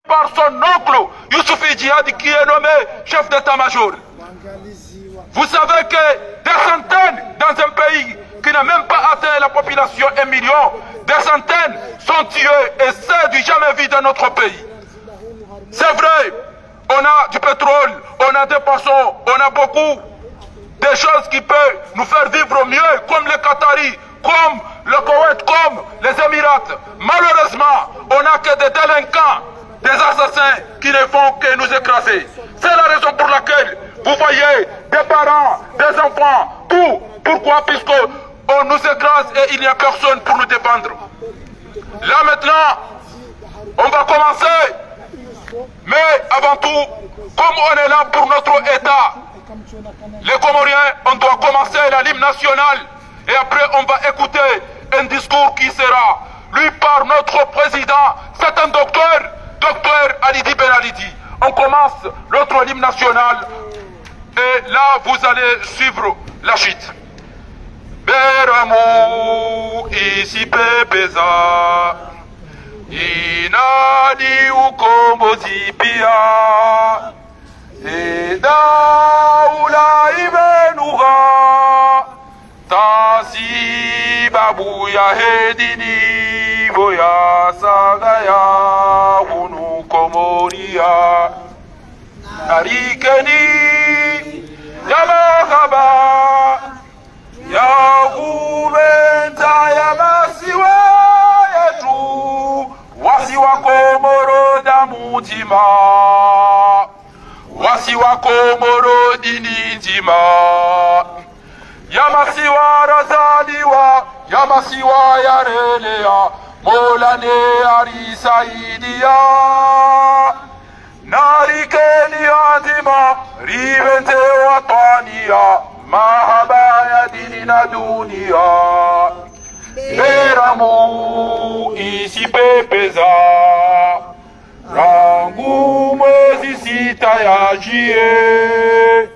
par son oncle Youssouf Djihad qui est nommé chef d'état-major. Vous savez que des centaines dans un pays qui n'a même pas atteint la population 1 million, des centaines sont tuées et c'est du jamais vu dans notre pays. C'est vrai, on a du pétrole, on a des poissons, on a beaucoup de choses qui peuvent nous faire vivre mieux, comme les Qataris, comme le Koweït, comme les Émirats. Malheureusement, on n'a que des délinquants, des assassins qui ne font que nous écraser. C'est la raison pour laquelle vous voyez des parents, des enfants, tout. Pourquoi? Puisqu'on nous écrase et il n'y a personne pour nous défendre. Là maintenant, on va commencer. Mais avant tout, comme on est là pour notre État, les Comoriens, on doit commencer la l'hymne nationale et après on va écouter un discours qui sera lu par notre président, c'est un docteur Alidi Ben Alidi. On commence notre hymne national et là vous allez suivre la suite. Beramu isi pepeza inani ukombozi pia Daula ibenuga Tasi babuya hedini Voya sagaya Hunu komoria Narikeni Yamagaba Yagubenta Yamasiwa Yetu Wasiwa komoro damutima Wasiwa komoro dinijima Yamasiwa razaliwa Yamasiwa yarelea Molane arisaidia Narikeni adima Rivente watania Mahaba ya dini na dunia Beramu isi pepeza Rangu mwezi sita ya jie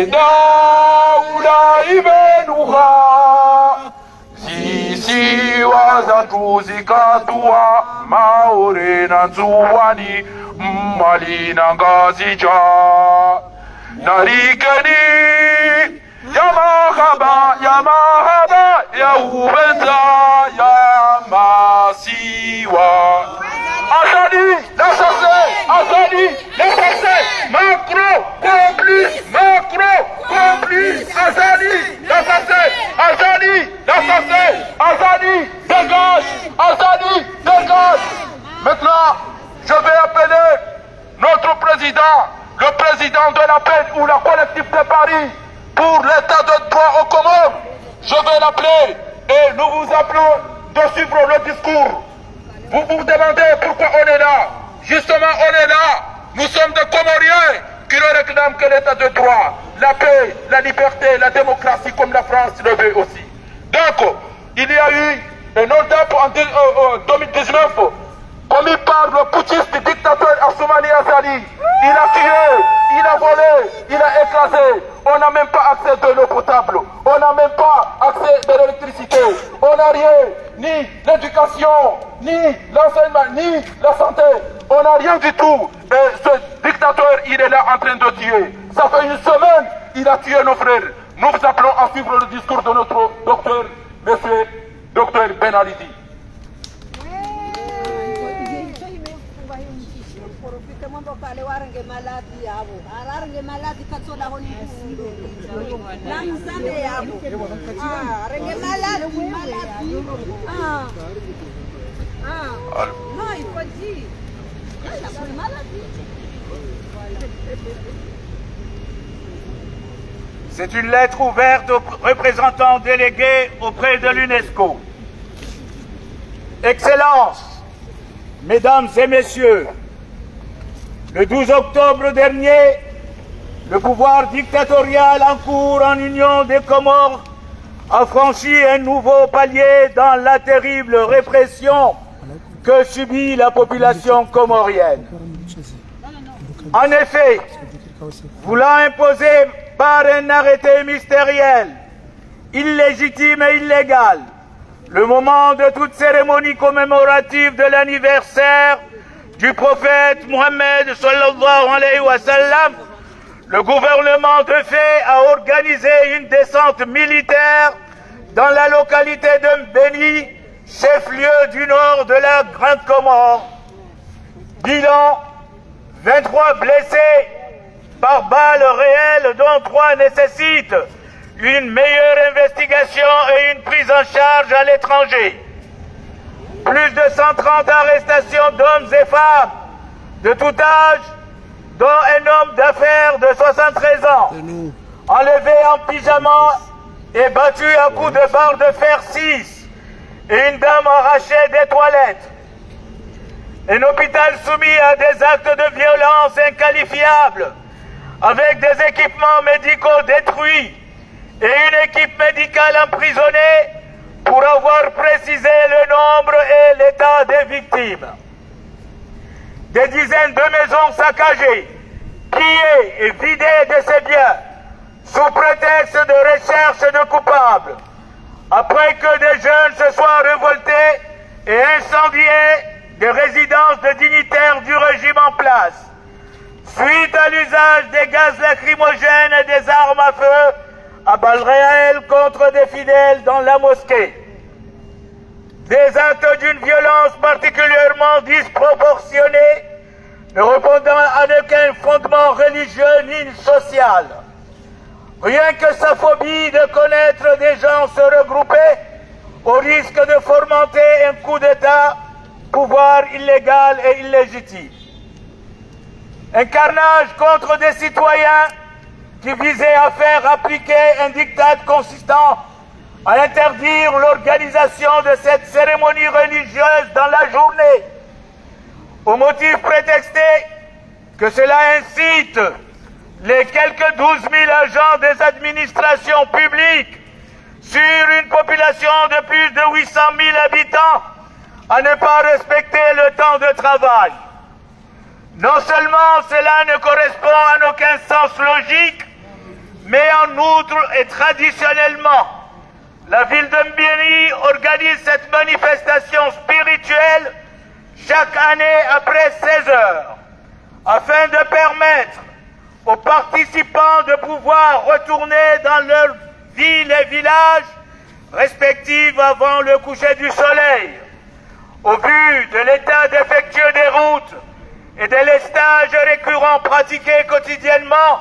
Daula ibenuha Sisi wazantu zikatua Maore na nzuwani Mali na ngazija Narikeni Yamahaba Ya ubeza Ya masiwa Azali, l'assassin, Macron, complice, Azali, l'assassin, dégage. Maintenant, je vais appeler notre président, le président de la paix ou la collectif de Paris pour l'état de droit aux Comores. Je vais l'appeler et nous vous appelons de suivre le discours. Vous vous demandez pourquoi on est là. Justement, on est là. Nous sommes des Comoriens qui ne réclament que l'état de droit, la paix, la liberté, la démocratie comme la France le veut aussi. Donc, il y a eu un hold-up en 2019 commis par le putschiste dictateur Assoumani Azali. Il a tué, il a volé, il a écrasé. On n'a même pas accès de l'eau potable. On n'a même pas accès de l'électricité. On n'a rien, ni l'éducation, ni l'enseignement, ni la santé. On n'a rien du tout. Et ce dictateur, il est là en train de tuer. Ça fait une semaine, il a tué nos frères. Nous vous appelons à suivre le discours de notre docteur, monsieur docteur Ben Alidi. Non, il faut dire. C'est une lettre ouverte aux représentants délégués auprès de l'UNESCO. Excellences, Mesdames et Messieurs, le 12 octobre dernier, le pouvoir dictatorial en cours en Union des Comores a franchi un nouveau palier dans la terrible répression que subit la population comorienne. En effet, voulant imposer par un arrêté mystériel, illégitime et illégal, le moment de toute cérémonie commémorative de l'anniversaire du prophète Mohammed sallallahu alayhi wa sallam, le gouvernement de fait a organisé une descente militaire dans la localité de Mbéni, chef-lieu du nord de la Grande Comore. Bilan, 23 blessés par balles réelles, dont 3 nécessitent une meilleure investigation et une prise en charge à l'étranger. Plus de 130 arrestations d'hommes et femmes de tout âge, dont un homme d'affaires de 73 ans, enlevé en pyjama et battu à coups de barre de fer 6, et une dame arrachée des toilettes. Un hôpital soumis à des actes de violence inqualifiables, avec des équipements médicaux détruits et une équipe médicale emprisonnée pour avoir précisé le nombre et l'état des victimes. Des dizaines de maisons saccagées, pillées et vidées de ses biens, sous prétexte de recherche de coupables, après que des jeunes se soient révoltés et incendié des résidences de dignitaires du régime en place, suite à l'usage des gaz lacrymogènes et des armes à feu à balles réelles contre des fidèles dans la mosquée. Des actes d'une violence particulièrement disproportionnée, ne répondant à aucun fondement religieux ni social. Rien que sa phobie de connaître des gens se regrouper au risque de fomenter un coup d'État, pouvoir illégal et illégitime. Un carnage contre des citoyens qui visait à faire appliquer un diktat consistant à interdire l'organisation de cette cérémonie religieuse dans la journée, au motif prétexté que cela incite les quelques 12 000 agents des administrations publiques sur une population de plus de 800 000 habitants à ne pas respecter le temps de travail. Non seulement cela ne correspond à aucun sens logique, mais en outre et traditionnellement, la ville de Mbéni organise cette manifestation spirituelle chaque année après 16 heures, afin de permettre aux participants de pouvoir retourner dans leurs villes et villages respectifs avant le coucher du soleil. Au vu de l'état défectueux des routes et des lestages récurrents pratiqués quotidiennement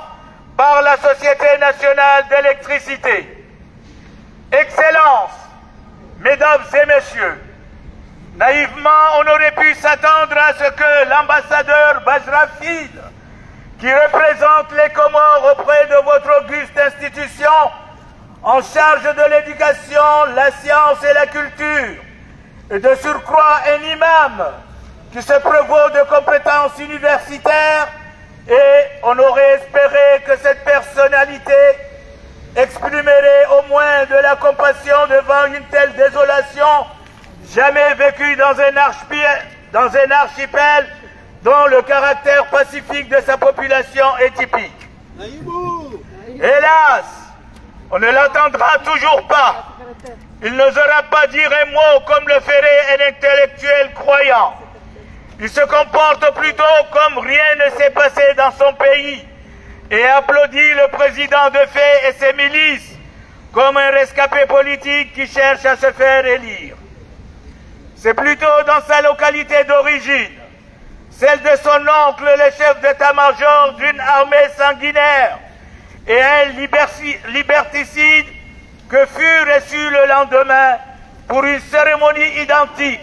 par la Société nationale d'électricité. Excellences, mesdames et messieurs, naïvement on aurait pu s'attendre à ce que l'ambassadeur Bajrafil, qui représente les Comores auprès de votre auguste institution, en charge de l'éducation, la science et la culture, et de surcroît un imam qui se prévaut de compétences universitaires, et on aurait espéré que cette personnalité exprimerait au moins de la compassion devant une telle désolation jamais vécue dans un archipel dont le caractère pacifique de sa population est typique. Hélas, on ne l'entendra toujours pas. Il n'osera pas dire un mot comme le ferait un intellectuel croyant. Il se comporte plutôt comme rien ne s'est passé dans son pays et applaudit le président de fait et ses milices comme un rescapé politique qui cherche à se faire élire. C'est plutôt dans sa localité d'origine, celle de son oncle, le chef d'état-major d'une armée sanguinaire et un liberticide, que fut reçu le lendemain pour une cérémonie identique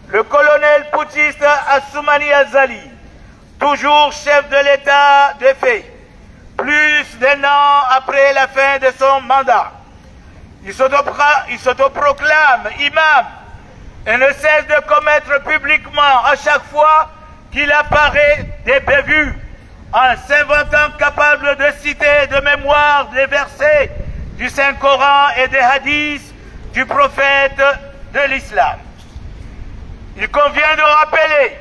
le colonel putschiste Assoumani Azali, toujours chef de l'État de fait, plus d'un an après la fin de son mandat. Il s'autoproclame imam et ne cesse de commettre publiquement à chaque fois qu'il apparaît des bévues, en s'inventant capable de citer de mémoire des versets du Saint-Coran et des hadiths du prophète de l'islam. Il convient de rappeler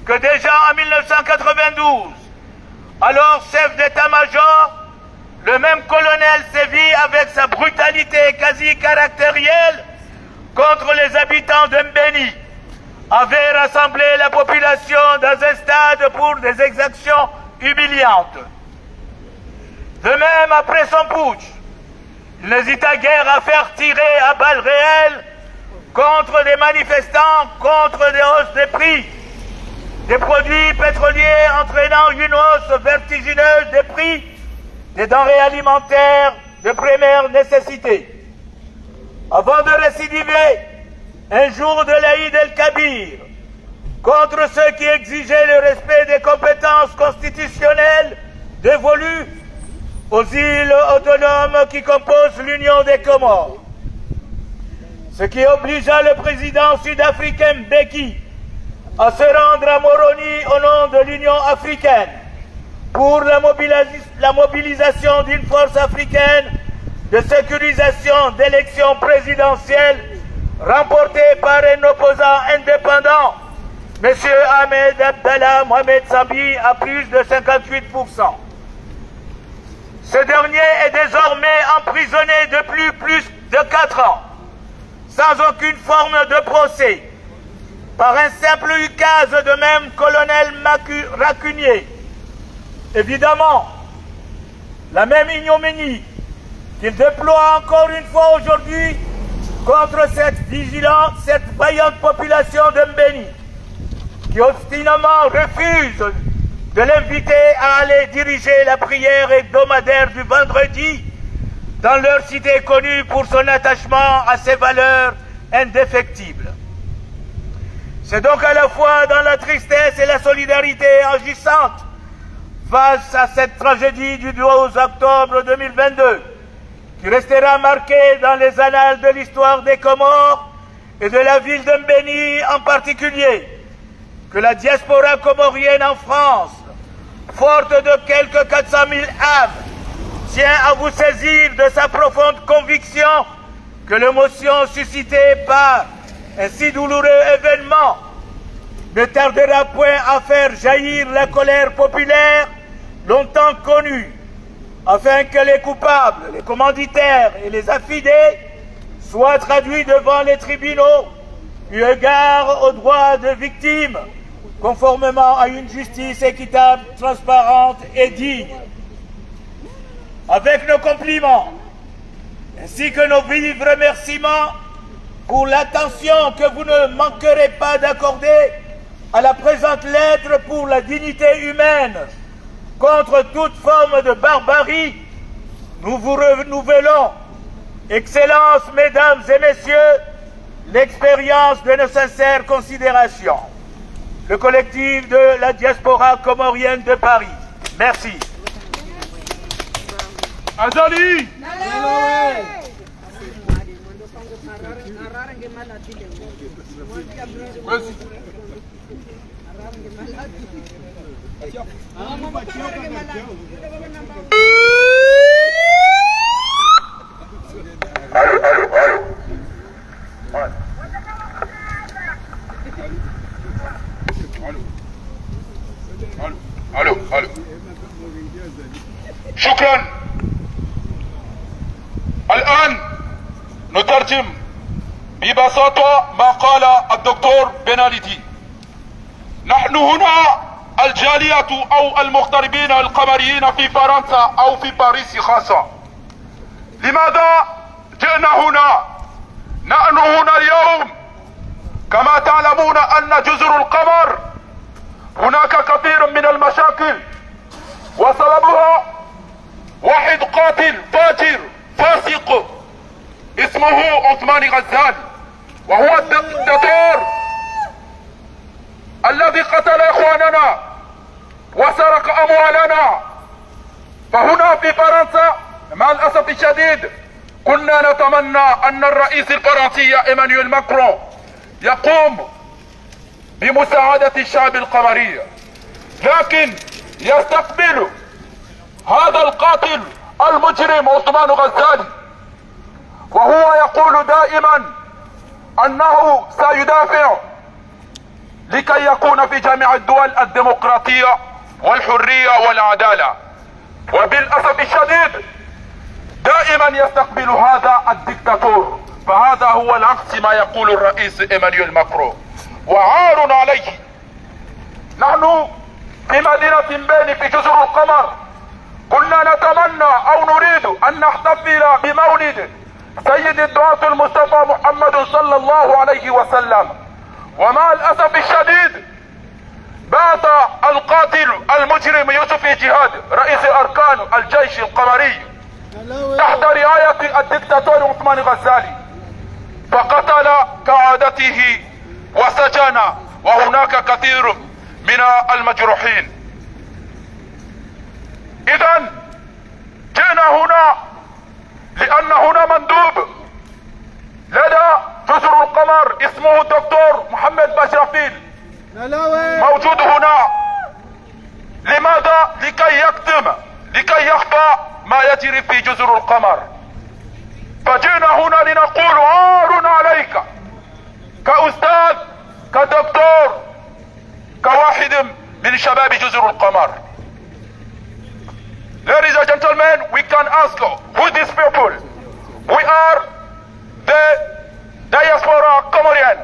que déjà en 1992, alors chef d'état-major, le même colonel sévit avec sa brutalité quasi caractérielle contre les habitants de Mbéni, avait rassemblé la population dans un stade pour des exactions humiliantes. De même, après son putsch, il n'hésita guère à faire tirer à balles réelles contre des manifestants, contre des hausses des prix des produits pétroliers, entraînant une hausse vertigineuse des prix des denrées alimentaires de première nécessité. Avant de récidiver un jour de l'Aïd el-Kabir contre ceux qui exigeaient le respect des compétences constitutionnelles dévolues aux îles autonomes qui composent l'Union des Comores. Ce qui obligea le président sud-africain Mbeki à se rendre à Moroni au nom de l'Union africaine pour la mobilisation d'une force africaine de sécurisation d'élections présidentielles remportée par un opposant indépendant, M. Ahmed Abdallah Mohamed Sambi, à plus de 58%. Ce dernier est désormais emprisonné depuis plus de 4 ans, sans aucune forme de procès, par un simple ukase de même colonel rancunier. Évidemment, la même ignominie qu'il déploie encore une fois aujourd'hui contre cette vigilante, cette vaillante population de Mbéni, qui obstinément refuse de l'inviter à aller diriger la prière hebdomadaire du vendredi dans leur cité connue pour son attachement à ses valeurs indéfectibles. C'est donc à la fois dans la tristesse et la solidarité agissante face à cette tragédie du 12 octobre 2022 qui restera marquée dans les annales de l'histoire des Comores et de la ville de Mbéni en particulier, que la diaspora comorienne en France, forte de quelques 400 000 âmes, tient à vous saisir de sa profonde conviction que l'émotion suscitée par un si douloureux événement ne tardera point à faire jaillir la colère populaire longtemps connue, afin que les coupables, les commanditaires et les affidés soient traduits devant les tribunaux, eu égard aux droits de victimes, conformément à une justice équitable, transparente et digne. Avec nos compliments, ainsi que nos vifs remerciements pour l'attention que vous ne manquerez pas d'accorder à la présente lettre pour la dignité humaine contre toute forme de barbarie, nous vous renouvelons, Excellences, Mesdames et Messieurs, l'expérience de nos sincères considérations. Le collectif de la diaspora comorienne de Paris. Merci. Azali! Allô. شكرا. الآن نترجم ببساطة ما قال الدكتور بناليدي. نحن هنا الجالية أو المغتربين القمريين في فرنسا أو في باريس خاصة. لماذا جئنا هنا؟ نحن هنا اليوم كما تعلمون أن جزر القمر هناك كثير من المشاكل، وسببها واحد قاتل فاجر فاسق اسمه عثمان غزال، وهو الدكتاتور الذي قتل اخواننا وسرق اموالنا. فهنا في فرنسا مع الاسف الشديد كنا نتمنى ان الرئيس الفرنسي ايمانويل ماكرون يقوم بمساعدة الشعب القمري، لكن يستقبل هذا القاتل المجرم عثمان غزال، وهو يقول دائما انه سيدافع لكي يكون في جميع الدول الديمقراطية والحرية والعدالة، وبالأسف الشديد دائما يستقبل هذا الدكتاتور. فهذا هو العكس ما يقول الرئيس ايمانويل ماكرون. وعار عليه. نحن في مدينة بين في جزر القمر كنا نتمنى او نريد ان نحتفل بمولد سيد الدعاة المصطفى محمد صلى الله عليه وسلم، ومع الاسف الشديد بات القاتل المجرم يوسف جهاد رئيس اركان الجيش القمري تحت رعاية الدكتاتور عثمان غزالي، فقتل كعادته وسجن، وهناك كثير من المجروحين. اذا جئنا هنا لان هنا مندوب لدى جزر القمر اسمه الدكتور محمد باشرفيل موجود هنا. لماذا؟ لكي يخفى ما يجري في جزر القمر. فجئنا هنا لنقول عار عليك كأستاذ كدكتور كواحد من شباب جزر القمر. Ladies and gentlemen, we can ask who these people. We are the diaspora Comorian.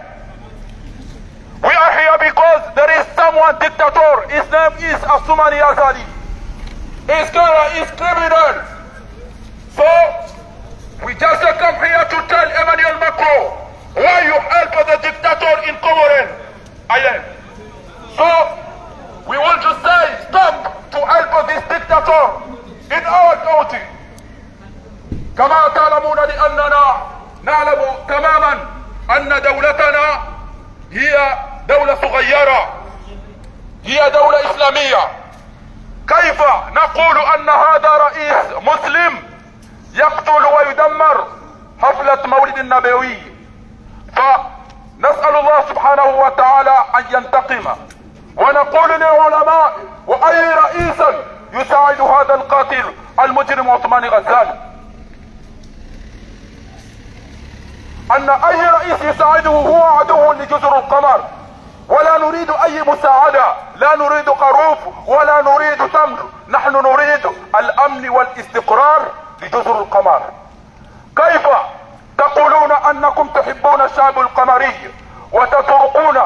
We are here because there is someone dictator. His name is Assoumani Azali. He's criminal. So we just come here to tell Emmanuel Macron why you help the dictator in Comorin Island. So we want to say stop to help this dictator in our country. كما تعلمون لأننا نعلم تماما أن دولتنا هي دولة صغيرة، هي دولة إسلامية. كيف نقول أن هذا رئيس مسلم يقتل ويدمر حفلة مولد النبوي؟ فنسأل الله سبحانه وتعالى أن ينتقم، ونقول للعلماء وأي رئيس يساعد هذا القاتل المجرم عثمان غزالي أن أي رئيس يساعده هو عدو لجزر القمر، ولا نريد أي مساعدة، لا نريد قروف ولا نريد تمر، نحن نريد الأمن والاستقرار لجزر القمر. كيف تقولون أنكم تحبون الشعب القمري وتتركون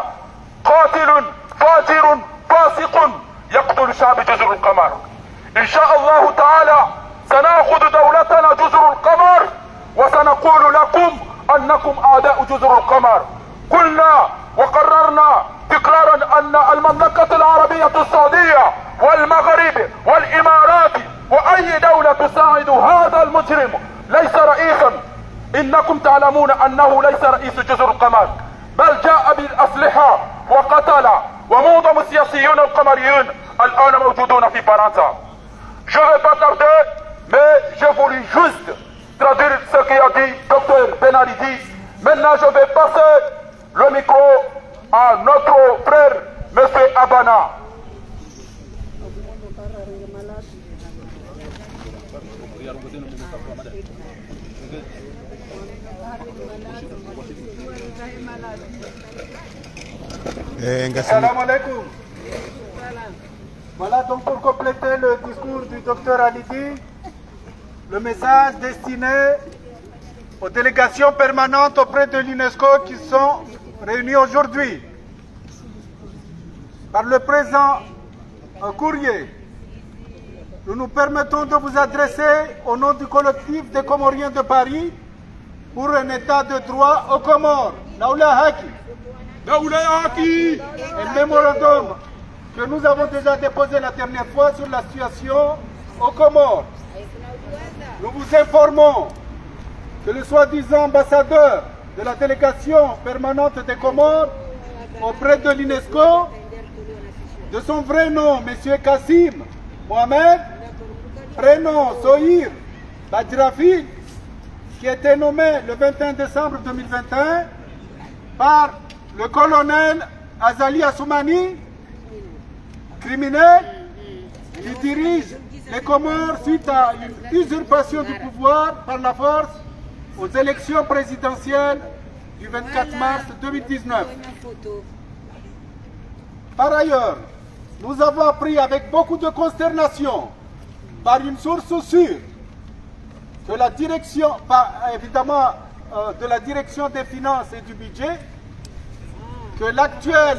قاتل فاجر فاسق يقتل شعب جزر القمر؟ إن شاء الله تعالى سنأخذ دولتنا جزر القمر وسنقول لكم أنكم أعداء جزر القمر. قلنا وقررنا تكرارا أن المملكة العربية السعودية والمغرب والإمارات وأي دولة تساعد هذا المجرم ليس رئيسا. إنكم تعلمون أنه ليس رئيس جزر القمر، بل جاء بالأسلحة وقتل، ومعظم السياسيون القمريون الآن موجودون في فرنسا. Je ne vais pas tarder, mais j'ai voulu juste traduire ce qu'a dit Dr Benalidi. Maintenant, je vais passer le micro à notre frère, M. Abana. Salam alaikum. Voilà donc pour compléter le discours du docteur Alidi, le message destiné aux délégations permanentes auprès de l'UNESCO qui sont réunies aujourd'hui. Par le présent courrier, nous nous permettons de vous adresser au nom du collectif des Comoriens de Paris pour un état de droit aux Comores, Naoula Haki, un mémorandum que nous avons déjà déposé la dernière fois sur la situation aux Comores. Nous vous informons que le soi-disant ambassadeur de la délégation permanente des Comores auprès de l'UNESCO, de son vrai nom, M. Kassim Mohamed, prénom Sohir Badjrafi, qui a été nommé le 21 décembre 2021 par le colonel Azali Assoumani, criminel, qui dirige les Comores suite à une usurpation du pouvoir par la force aux élections présidentielles du 24 mars 2019. Par ailleurs, nous avons appris avec beaucoup de consternation, par une source sûre, que la direction, évidemment de la direction des finances et du budget, que l'actuel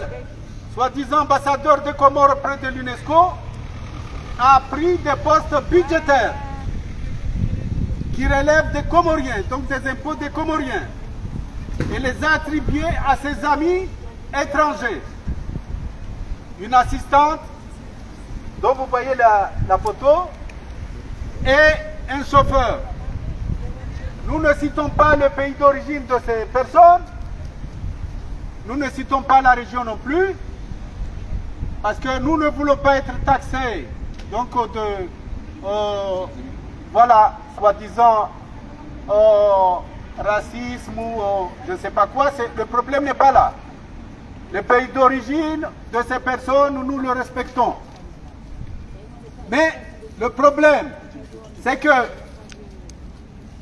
soi-disant ambassadeur des Comores auprès de l'UNESCO a pris des postes budgétaires qui relèvent des Comoriens, donc des impôts des Comoriens, et les a attribués à ses amis étrangers. Une assistante, dont vous voyez la photo, et un chauffeur. Nous ne citons pas le pays d'origine de ces personnes, nous ne citons pas la région non plus, parce que nous ne voulons pas être taxés, donc voilà, soi-disant racisme ou je ne sais pas quoi, le problème n'est pas là. Le pays d'origine de ces personnes, nous le respectons. Mais le problème, c'est que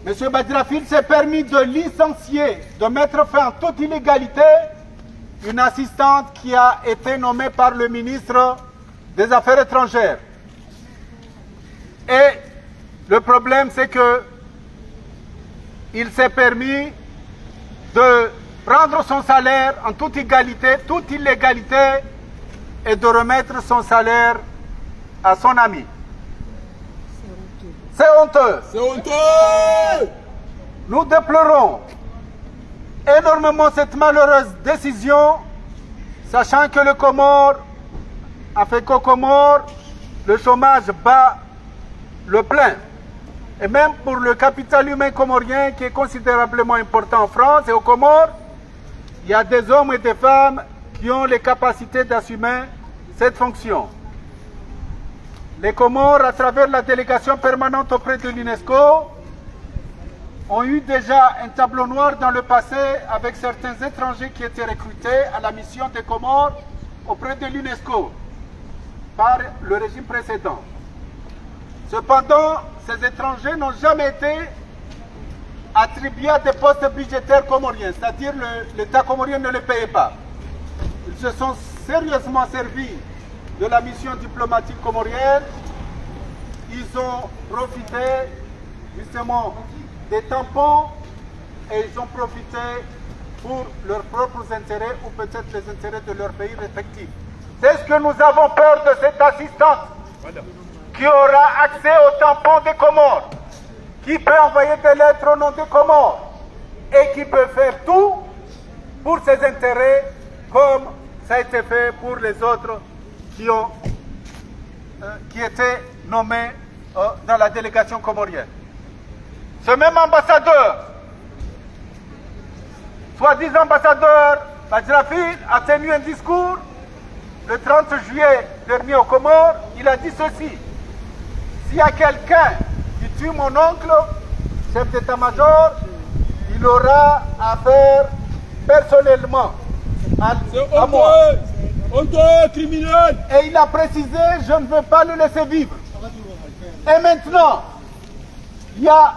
M. Badrafil s'est permis de licencier, de mettre fin à toute illégalité, une assistante qui a été nommée par le ministre des Affaires étrangères. Et le problème, c'est que il s'est permis de prendre son salaire en toute illégalité, et de remettre son salaire à son ami. C'est honteux. C'est honteux. Nous déplorons énormément cette malheureuse décision, sachant que le Comore a fait qu'au Comore, le chômage bat le plein. Et même pour le capital humain comorien, qui est considérablement important en France et aux Comores, il y a des hommes et des femmes qui ont les capacités d'assumer cette fonction. Les Comores, à travers la délégation permanente auprès de l'UNESCO, ont eu déjà un tableau noir dans le passé avec certains étrangers qui étaient recrutés à la mission des Comores auprès de l'UNESCO par le régime précédent. Cependant, ces étrangers n'ont jamais été attribués à des postes budgétaires comoriens, c'est-à-dire l'État comorien ne les payait pas. Ils se sont sérieusement servis de la mission diplomatique comorienne. Ils ont profité justement des tampons et ils ont profité pour leurs propres intérêts ou peut-être les intérêts de leur pays respectif. C'est ce que nous avons peur de cette assistante qui aura accès aux tampons des Comores, qui peut envoyer des lettres au nom des Comores et qui peut faire tout pour ses intérêts comme ça a été fait pour les autres qui étaient nommés dans la délégation comorienne. Ce même ambassadeur, soi-disant ambassadeur Badrafil, a tenu un discours le 30 juillet dernier aux Comores. Il a dit ceci: s'il y a quelqu'un qui tue mon oncle, chef d'état-major, il aura affaire personnellement à moi. Honteux, criminel. Et il a précisé: je ne veux pas le laisser vivre. Et maintenant, il y a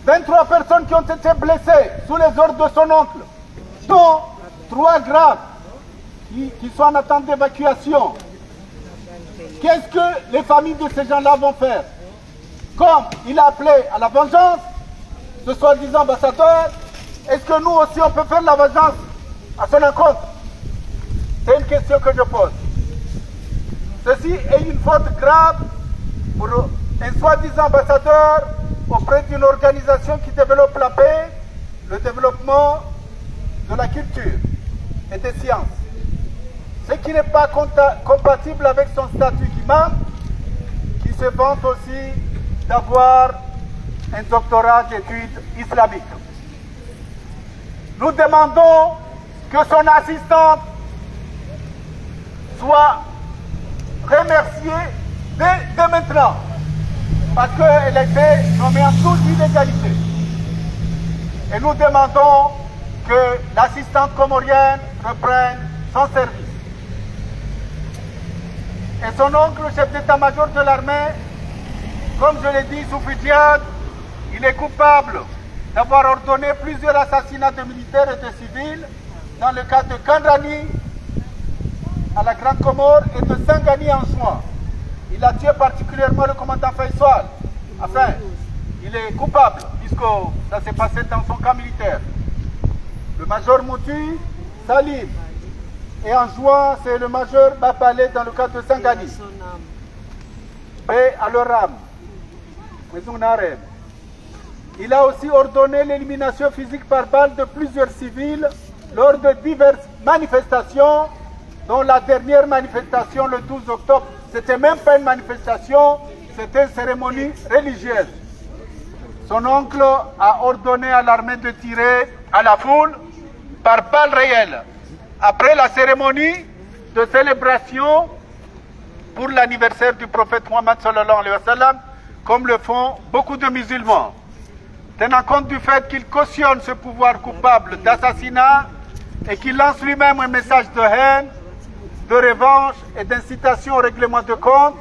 23 personnes qui ont été blessées sous les ordres de son oncle, dont 3 graves qui sont en attente d'évacuation. Qu'est-ce que les familles de ces gens-là vont faire? Comme il a appelé à la vengeance, ce soi-disant ambassadeur, est-ce que nous aussi on peut faire la vengeance à son encontre? C'est une question que je pose. Ceci est une faute grave pour un soi-disant ambassadeur auprès d'une organisation qui développe la paix, le développement de la culture et des sciences. Ce qui n'est pas compatible avec son statut d'imam, qui se vante aussi d'avoir un doctorat d'études islamiques. Nous demandons que son assistante soit remerciée dès maintenant, parce qu'elle a été nommée en toute illégalité. Et nous demandons que l'assistante comorienne reprenne son service. Et son oncle, chef d'état-major de l'armée, comme je l'ai dit, Soufi Diad, il est coupable d'avoir ordonné plusieurs assassinats de militaires et de civils dans le cas de Kandrani à la Grande Comore et de Sangani en juin. Il a tué particulièrement le commandant Faisal. Enfin, il est coupable puisque ça s'est passé dans son camp militaire. Le major Mouti Salim, Et en juin, c'est le major Bapalé dans le cadre de Sangani. Paix à leur âme. Il a aussi ordonné l'élimination physique par balle de plusieurs civils lors de diverses manifestations, dont la dernière manifestation le 12 octobre. C'était même pas une manifestation, c'était une cérémonie religieuse. Son oncle a ordonné à l'armée de tirer à la foule par balle réelle. Après la cérémonie de célébration pour l'anniversaire du prophète Mohammed sallallahu alayhi wa sallam, comme le font beaucoup de musulmans. Tenant compte du fait qu'il cautionne ce pouvoir coupable d'assassinat et qu'il lance lui-même un message de haine, de revanche et d'incitation au règlement de compte,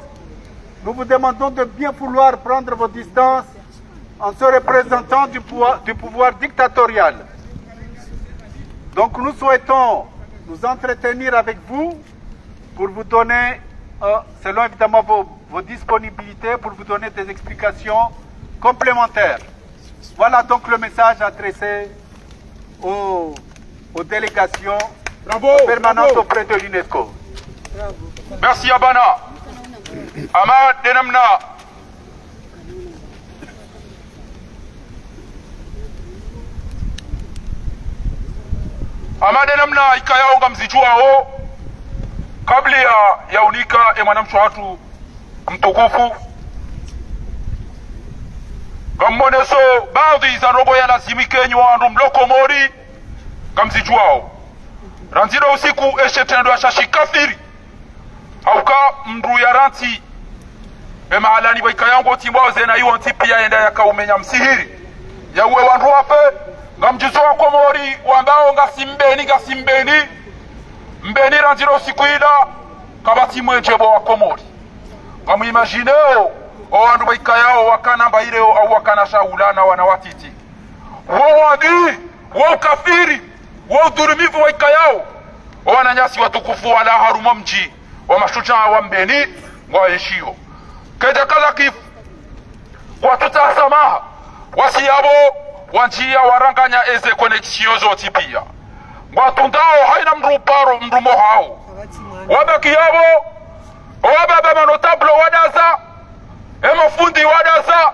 nous vous demandons de bien vouloir prendre vos distances en se représentant du pouvoir dictatorial. Donc nous souhaitons nous entretenir avec vous pour vous donner, selon évidemment vos disponibilités, pour vous donner des explications complémentaires. Voilà donc le message adressé aux délégations permanentes auprès de l'UNESCO. Merci Abana. Ahmad Denamna. Ahmad Denamna ikayao ngamzijuao kabla ya unika mwanamsho watu mtukufu Gamoneso baadhi za robo ya lazimike wandu mloko mori gamzijuao ranziro usiku eshetendo ashashikafiri auka mndu ya ranti mahalani waikayango timbao zena yuo ntipi ya enda yaka umenya msihiri ya uwe wandu wape gamjizo wako mori wambao ngasimbeni mbeni ranziro usiku ila kabati mwenjebo wako mori gamuimagineo wandu waikayao wakana mbaireo au wakana shaulana wanawatiti wawadi wakafiri waudhurumivu waikayao wananyasi watukufu wala haruma mji wa mashujaa wa mbeni waeshio keja kaza kifu watuta samaha wasiyabo wanjia waranganya eze koneksio zoti pia watundao haina mruparo mrumo hao wabaki yabo wababa manotablo wadaza emofundi wadaza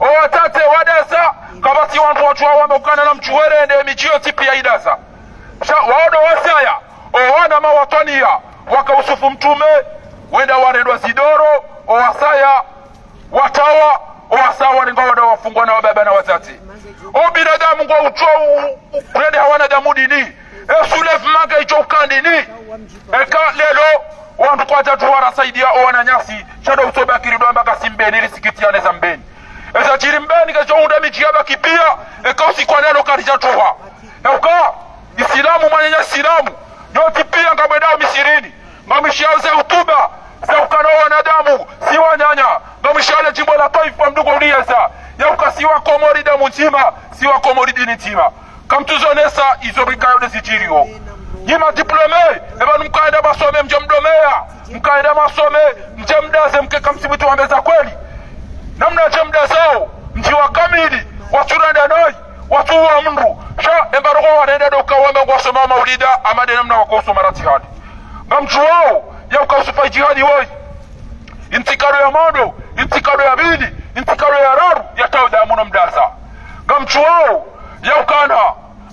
owatate wadaza kabati wantu wachua wamekana na mchuwere ende michio tipi ya idasa waodo wasaya owana mawatania waka usufu mtume wenda warendwa zidoro owasaya watawa owasawa warenga wafungwa na wababa na watate o binadamu ngwa uchoa urende hawana damu dini esulefu manga icho ukandini eka lelo wantu kwa jatuwara saidia owana nyasi shado usobe akirido mbaka simbeni risikitiane za mbeni eza jiri mbeni kacho unda mijiaba kipia eka usikwa nelo karijatuwa eka isilamu manyanya silamu nyoti pia ngabedao misirini ngamishia ze utuba ze ukano wanadamu siwa nyanya ngamishia jimbo la taifa mdugo unieza ya ukasiwa komori damu ntima siwa komori dini ntima kamtuzonesa izorikayo desijirio nyima diplome eba mkaenda basome mje mdomea mkaenda masome mje mdaze mkeka msibitu wambeza kweli namna je mdazao mji wa kamili waturanda noi watu wa mndu sha embaroko wanenda doka wame wasoma maulida amade namna wakoso marati hadi ngamchuo ya ukausufa jihadi woi intikaro ya mondo intikaro ya bidi intikaro ya raru ya tawda muno mdaza ngamchuo ya ukana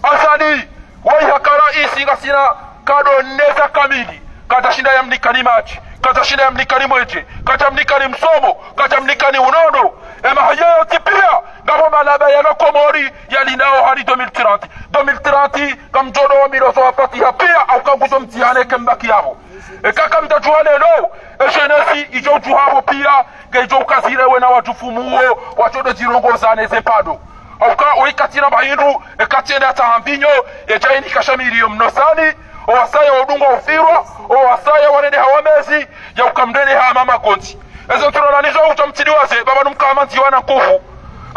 asadi wai hakara isi gasina kado neza kamili kata shinda ya mnikani machi kata shinda ya mnikani mweje kata mnikani msomo kata mnikani unono ema hayo tipia ngabo malaba ya komori ya linao hadi 2030 kamjodo wa miroso wapati pia au kanguzo mtihane kembaki yabo kaka mtajua lelo eshenesi ijo juhabo pia gejo kazire wena watufumuo wachodo jirongozane zepado auka oikatira bahindu ekatenda tahambinyo ejaini kashamiriyo mnosani owasaya odunga ofirwa owasaya warede hawamezi ya ukamdene hama magonzi eze turalanizo ucha mtidiwaze baba numkama ntiwana nkufu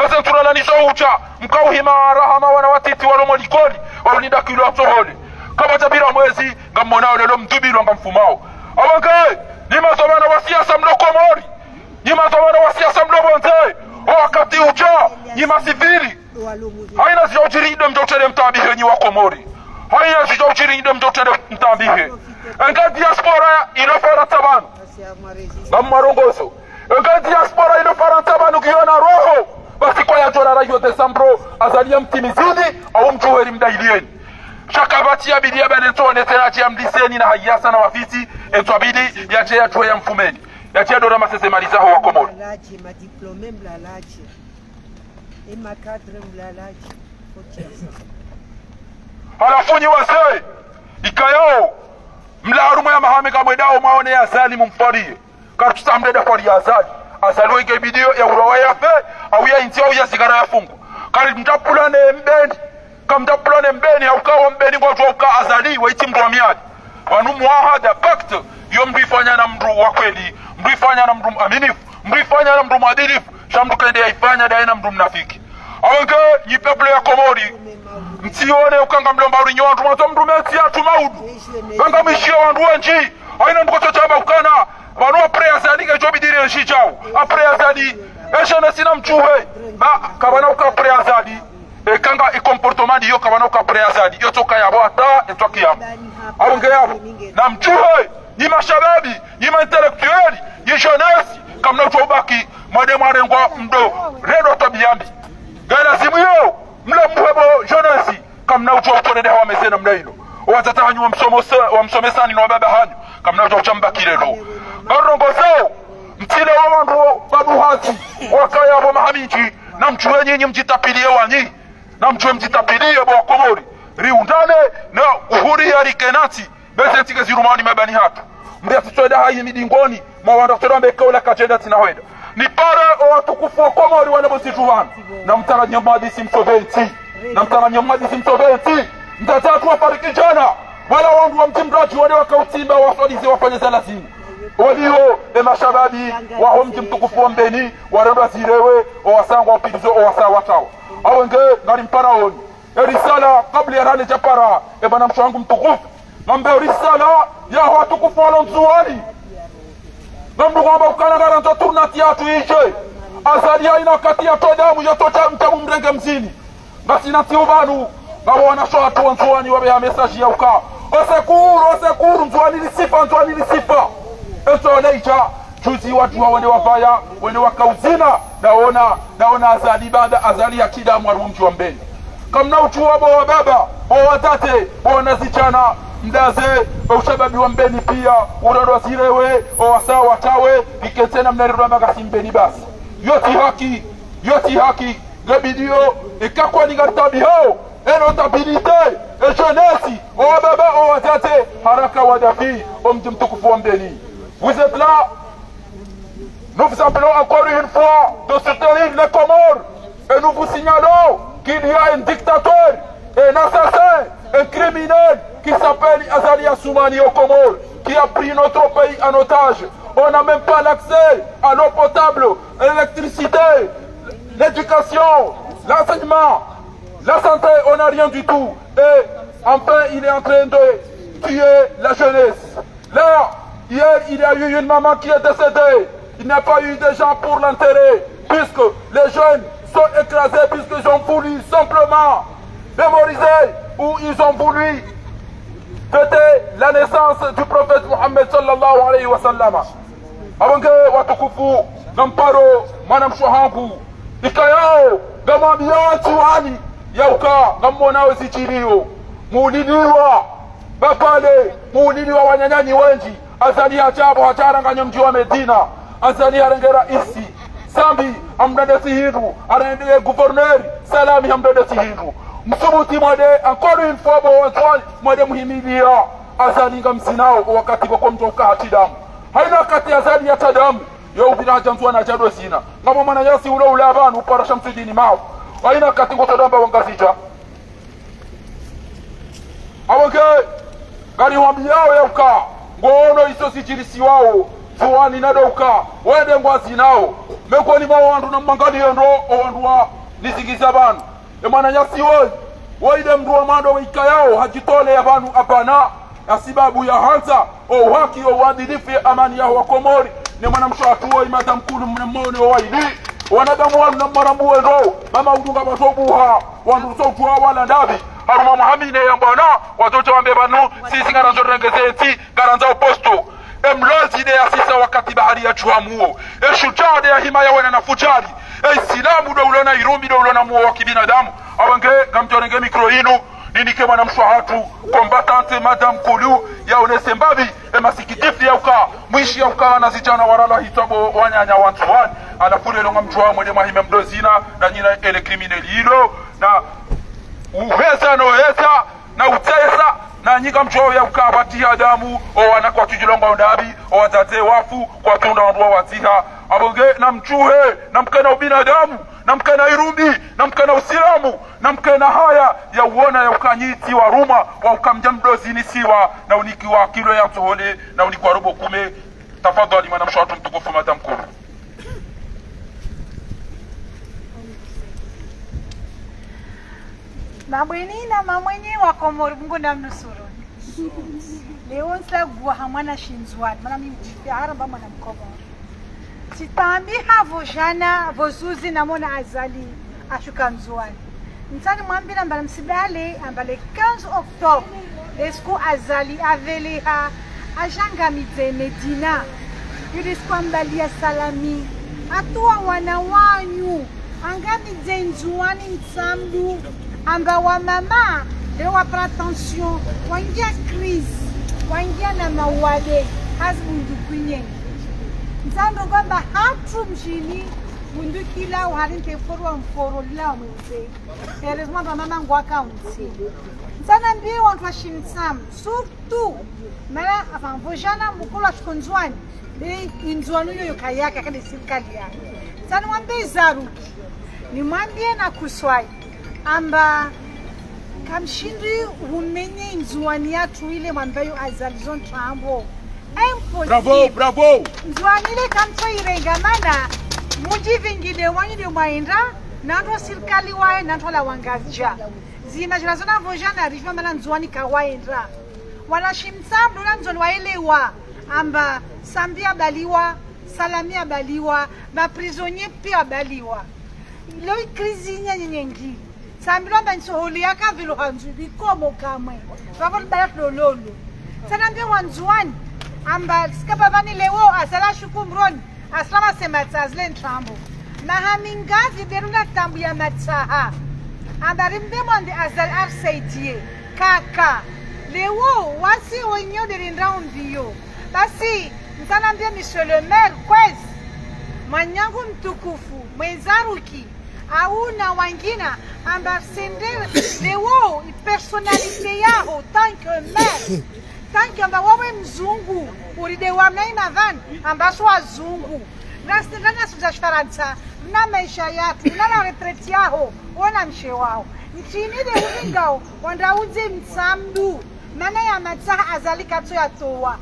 eze turalanizo ucha mkauhima rahama wana watiti walomo likoli walinda kilo atohole kama tabira mwezi ngamonao lelo mdubilo ngamfumao awangae nima zomana wa siasa mlokomori nima zomana wa siasa mlobonze wakati ucha nima sivili haina zijauchiri ide mjotere mtabihe nyi wakomori haina zijauchiri ide mjotere mtabihe Enga diaspora ino Faransa banu. Bamarongoso. Enga diaspora ino Faransa banu kiona roho. Basi kwa ya jora rayo Desambro azalia mtimizini au mjuheri mdailieni. Shakabati ya bidia benetone tena tia mdiseni na hayasa na wafisi entwabidi ya tia tuwe ya mfumeni. Ya tia dora masese malizaho wa Komoro. Mlalaji, madiplome mlalaji. Ima kadre mlalaji. Halafunyi wasee ikayao mlarumu ya mahame kamwedao maone ya azali mumfarie kartusa mdeda fari ya azali wege bidio ya urawa ya fe au ya inti au ya sigara ya fungu kari mtapulane mbeni kamtapulane mbeni au kawa mbeni kwa tuwa azali wa iti mdu wa miadi wanu muahada pact yo mduifanya na mdu wa kweli mduifanya na mdu aminifu mduifanya na mdu mwadilifu shamdu kaide ya ifanya daina mdu mnafiki awenge nyipeple ya Komori mtione ukanga mlomba urinyo wandu mato mrumeti ya tumaudu banga mishia wandu wanji aina mkoto chaba ukana wanua prea zani gejo bidiri nshi chao aprea zani eshene sina mchuhe kabana uka prea zani kanga comportement yo kabana uka prea zani yo toka ya bwata etoki yabo awenge yabo na mchuhe ni mashababi ni maintelektueli ni jeunesse kamna utobaki mwade ngwa mdo redo tabiyambi gana simu yo mla muhebo jeunesse kamna utotone de hawamezena mlaino watata hanyu wa msomesani no baba hanyu kamna utochamba kirelo barongo zao mtile wa wandu babu hati wakaya wa mahamiji na mchue nyinyi mjitapilie wanyi na mchue mjitapilie wa Komori riundane na uhuri ya rikenati beze ntike zirumani mabani hatu mbia tutoeda hayi midingoni mawanda kutoda mbeka ula kajenda tinaweda ni pare o watukufu wa Komori wana msijuwan na mtara nyamadi simsoveti na mtara nyamadi simsoveti mtatatu wa fariki jana wala wangu wa mtimbraji wale wakautimba wafadizi wafanye zalazimu walio mashababi waho mji mtukufu wa mbeni warendo zirewe o wasangwa upidizo o wasawa tao awenge ngari mpara oni erisala kabla ya rane japara bana mshangu mtukufu ngambe erisala ya watukufu wa lonzuani ngambu kwamba ukana garanto turnati ya tuishe azali ya ina kati ya todamu ya tocha mtamu mrenge mzini basi nati ubanu ngabo wanasho watu wanzuani wabe ya mesaji ya uka osekuru mzuani lisifa eto leija juzi watu wawene wafaya wene wakauzina naona azali bada azali ya kida mwaru mtu wa mbeni kamna uchuwa wa baba wa watate wa wanazichana mdaze ushababi wa mbeni pia urodo zirewe wasa watawe iketena mnarirwa magasi mbeni basi yoti haki gabidio ikakwa ni gartabi hao notabilite jeunesse o baba o watate haraka wadafi mji mtukufu wa mbeni. Vous êtes là, nous vous appelons encore une fois de soutenir les Comores et nous vous signalons qu'il y a un dictateur, un assassin, un criminel qui s'appelle Azali Assoumani aux Comores, qui a pris notre pays en otage. On n'a même pas l'accès à l'eau potable, à l'électricité, l'éducation, l'enseignement, la santé, on n'a rien du tout. Et enfin, il est en train de tuer la jeunesse. Là, hier, il y a eu une maman qui est décédée. Il n'y a pas eu de gens pour l'enterrer, puisque les jeunes sont écrasés, puisqu'ils ont voulu simplement mémoriser ou ils ont voulu fêter la naissance du prophète Mohammed sallallahu alayhi wa sallam. Abange watukufu gamparo manam shohangu ikayao gamambia watu hani yauka gamona wezichiriyo muliliwa bapale muliliwa wanyanyanyi wenji azali achabo hacharanganya mji wa Medina azali arengera isi sambi amdadesi hindu arendele gouverneur salami amdadesi hindu msubuti mwade encore une fois bo wantwani mwade muhimilia azali ngamsinao wakati kwa mtoka hatidamu haina wakati azali ya tadamu yo ubina jantua na jadwe sina ngamo mana yasi ule abantu uparasha msudini mao haina wakati ngotodamba wangazija awake gari wambiao yauka ngono iso sijirisi wao zuwani nadouka wende ngwazi nao mekoni mao wandu na mangani ndo wandu wa nizingiza banu emana yasi waide mdu wa mando wika yao hajitole ya banu apana ya sababu ya hansa o haki o wadilifu ya amani ya wa Komori ni mwana mshatuwa imata mkulu mnemone wa waidi wanadamu wanu na marambuwe ndo mama udunga matobuha wandu sotuwa wala ndabi haruma muhamine yambona watoto wambe banu sisi garanzo rengezeti garanza oposto emlozi de asisa wakati bahari ya chuamuo shujaa de himaya wana na fujari islamu do ulona irumi do ulona muo wa kibinadamu awange gamtorenge mikro inu ninike mwana mshwahatu kombatante madam kulu ya onese mbabi masikitifu ya uka mwishi ya uka na zijana warala hitabo wanyanya wantuwani anapule longa mjua mwede mahime mdozina na nyina ele krimineli hilo na uheza no heza na utesa na nyika mjua ya uka bati ya damu o wana kwa tujilonga ondabi o watate wafu kwa tunda wandua waziha abonge na mchuhe na mkena ubinadamu na mkena irumbi na mkena usilamu na mkena haya ya uona ya ukanyiti wa ruma wa ukamjamdozini siwa na uniki wa kilo ya tuhole na uniki wa robo kume. Tafadhali mwana mshawatu mtukufu madam kuru. Mabweni na mamwenye wa Komoro Mungu na mnusuru. Leo nsa guha mwana shinzwani mana mjifia haramba mwana Mkomoro. Sitambi havo jana vozuzi na mwana azali ashuka mzwani. Nsani mwambila mbala msibale ambale 15 Oktobre esku azali avele ha ajanga midze Medina. Yulisku ambali ya salami atuwa wana wanyu anga midze nzuwani nsamdu amba wa mama leo wapra tension wangia crise wangia na mawade hazbundu kwenye nzando kwamba hatu mjini bundu kila uharinte forwa mforo la mwenze heureusement ba mama ngwaka unsi nzana mbi wantu washinsam surtout mara avant vojana mukula shkonzwani be inzwanu yo kayaka kale serikali yake nzana mwambe zaruki ni mwambie na kuswai amba kamshindi umenye nzuani yatu ile mwambayo azalizon trambo impossible. Bravo, bravo. Nzuani ile kamto irengamana muji vingine wanyi de mwainda nanto sirkali wae nanto la wangazja zina jirazona vojana rifma mana nzuani kawainda wala shimsambu na nzoni waelewa amba sambia baliwa salamia baliwa na prisonnier pia baliwa loi krizinya nyengi sambilo bansoholi yaka vilo hanzu bikomo kamwe babon bayak lololo sanambe wanzuani amba skapa bani lewo asala shukumroni aslama sematsa zlen trambo na hamingazi beruna tambu ya matsaha amba rimbe monde azal arsaidie kaka lewo wasi wenyo de rindaundio basi nsanambia monsieur le maire kwez mwanyangu mtukufu mwezaruki auna wangina amba sende lewo personalite yao tant que maire tant que amba wawe mzungu uride wamna inavan amba so azungu nastana suza Faransa na maisha yatu na la retraite yao ona mshe wao nchini de ulingao wandauze msamdu mana ya matsaha azalika to yatoa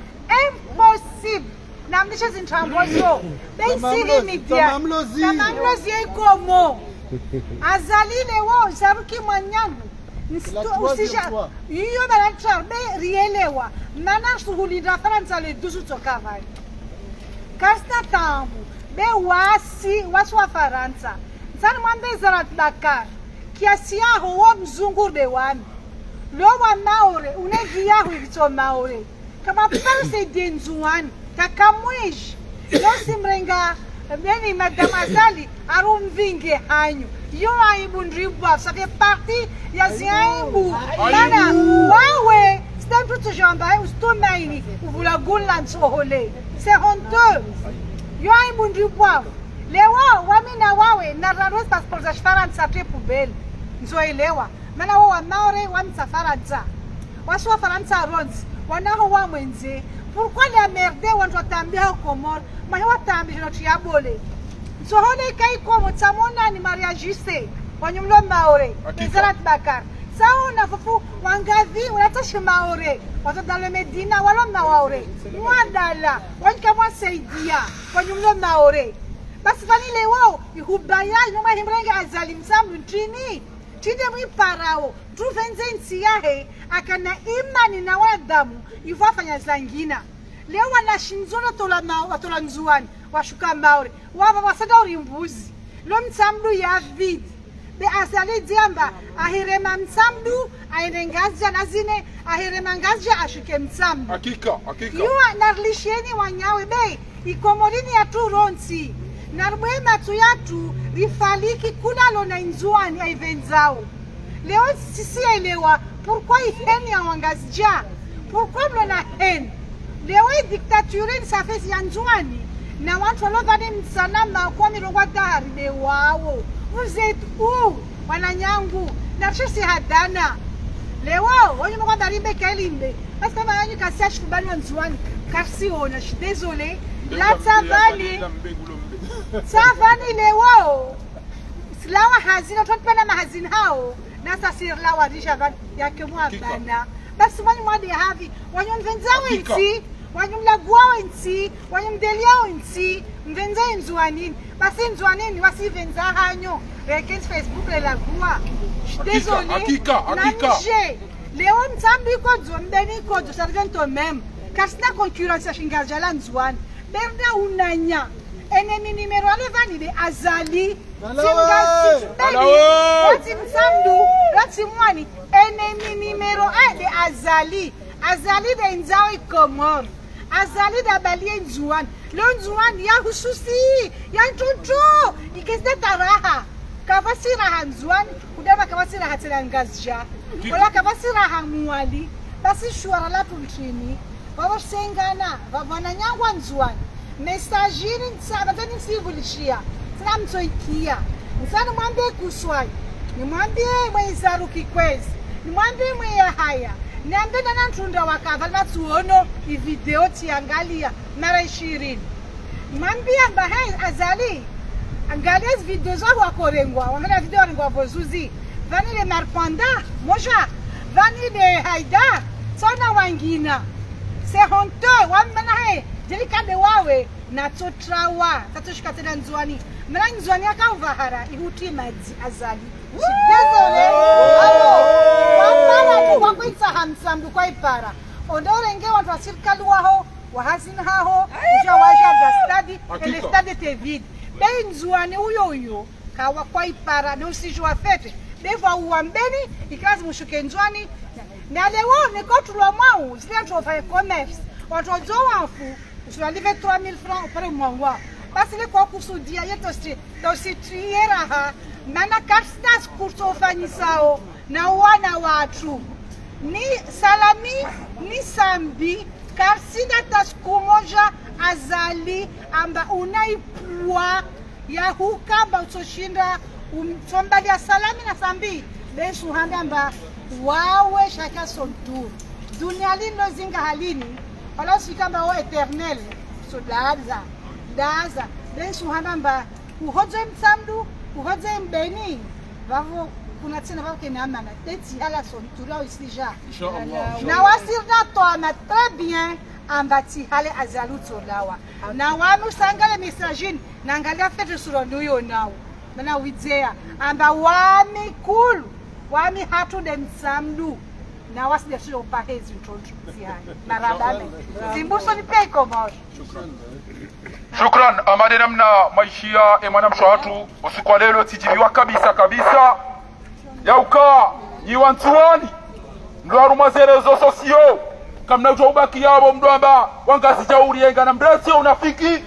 impossible na mnisha zintrambozo beisili media tamamlozi ikomo azalile wo zaruki mwanyangu usisha iyo balanchar be rielewa mana suhulinda Faransa le 12 tokavali kasna tambu be wasi wa Faransa nsani mwambe Zarat Dakar kiasi yaho wo mzungu de wami lo wa maore unegi yaho ito maore kama parse denzuani takamwish lo simrenga beni madame Azali arumvinge hanyu yo aibu ndribwa ça fait partie ya ziaibu mana wawe stamp tout jamba ustomaini uvula gulan sohole c'est honteux yo aibu ndribwa lewa wamina wawe na raros passport za Faransa te poubelle nzoelewa mana wa maore wa msafaransa waswa Faransa rons wanaho wa mwenze pourquoi la merde wantu atambia Komoro mahewa tambia notre yabole sohone kai komo tsamona ni Maria Jise wanyumlo maore Zarat Bakar sao na fufu wangazi unatashi maore watu dale Medina wala maore mwadala wanka mwasaidia wanyumlo maore basi vanile wao ihubaya inoma himrenga azali msambu nchini chide mwiparao tuvenze nsi yahe akana imani na wadamu ifafanya zangina leo wanashinzona tola nzuani washuka maore wava wasada urimbuzi lo msamdu ya vidi be Azali diamba ahirema msamdu aende ngazja nazine ahirema ngazja ashike msamdu Hakika. yuwa narlisheni wanyawe be ikomorini ya tu ronsi narwe matu yatu rifaliki kulalo na inzuani aivenzao leo sisi elewa pourquoi iheni ya wangazja pourquoi mlona hen leo dictature ça fait yanzuani na watu walodhani msanama kwa milongwa dari de wao vous êtes où wananyangu na sisi hadana leo wonye mwa dari bekelimbe parce que mayanyu kasiash kubani wanzuani kasi ona je suis désolé la savani leo slawa hazina tutapana mahazina hao na sasa lawa risha yake mwa bana basi mwa de havi wanyonvenzawe nti wanyumlagwao nti wanyumdeliao nti mvenza nzuanini basi nzuanini wasivenza hanyo rekens Facebook le lagwa désolé hakika leo mtambi kodzo mbeni kodzo sargento même kasna concurrence shingaja la nzuani berda unanya enemi numero alevani de Azali Singasi Wati msamdu Wati mwani enemi numero 1 de Azali de nzawi Komor Azali da balie nzuani leo nzuani ya hususi ya ntutu ikesde taraha kavasi raha nzuani kudaba kavasi raha tena ngazja wala kavasi raha mwali basi shuara la tumtrini wawo sengana vavana nyangwa nzuani mesajini nsabatani nsivulishia sina mtoikia nsana mwambie kuswai nimwambie mwezaru kikwezi nimwambie mweya haya niambie na ntunda wakava batuono video tiangalia mara 20 nimwambie amba hey Azali angalia video zao wakorengwa wangalia video warengwa vozuzi vani le marpanda moja vani le haida sana wangina c'est honteux wamana hey delikade wawe na totrawa tatoshika tena nzuani mara nzuani akavahara ihuti maji Azali désolé wapala kwa kuitsa hamsamdu kwa ipara ondorenge watu wa serikali waho wahazina haho uja waja gastadi ele stade te vide be nzuani uyo kawa kwa ipara na usijua fete beva uambeni ikazi mushuke nzuani na leo ne kotulwa mwau zile trofa commerce watu wafu je vais livrer 3000 francs auprès de moi. Parce que quoi que ce dia, il y a aussi triera. Mana karstas kurso fanisao na wana watu. Ni salami ni sambi karsida taskumoja Azali amba unaipua ya hukamba utoshinda somebody ya salami na sambi. Besu hamba wawe shaka son tour. Dunia lino zinga halini. Alors si kamba o eternel so daza ben suhanamba uhoje msamdu uhoje mbeni vavo kuna tena vavo kenama na teti ala son tura isija na wasirna to na très bien ambati hale Azalu tolawa na wamu sangale messagine na angalia fete suro nduyo nao mana widzea amba wami cool wami hatu de msamdu na wasije sio pahezi mtoto siani maradame zimbuso ni peko moja Shukran amade namna maishia emwana mshwatu usiku wa leo tijibiwa kabisa yauka yiwantuani ndo arumazerezo sosio kamna utobaki yabo mdoamba wangazi jaurienga na mbresi unafiki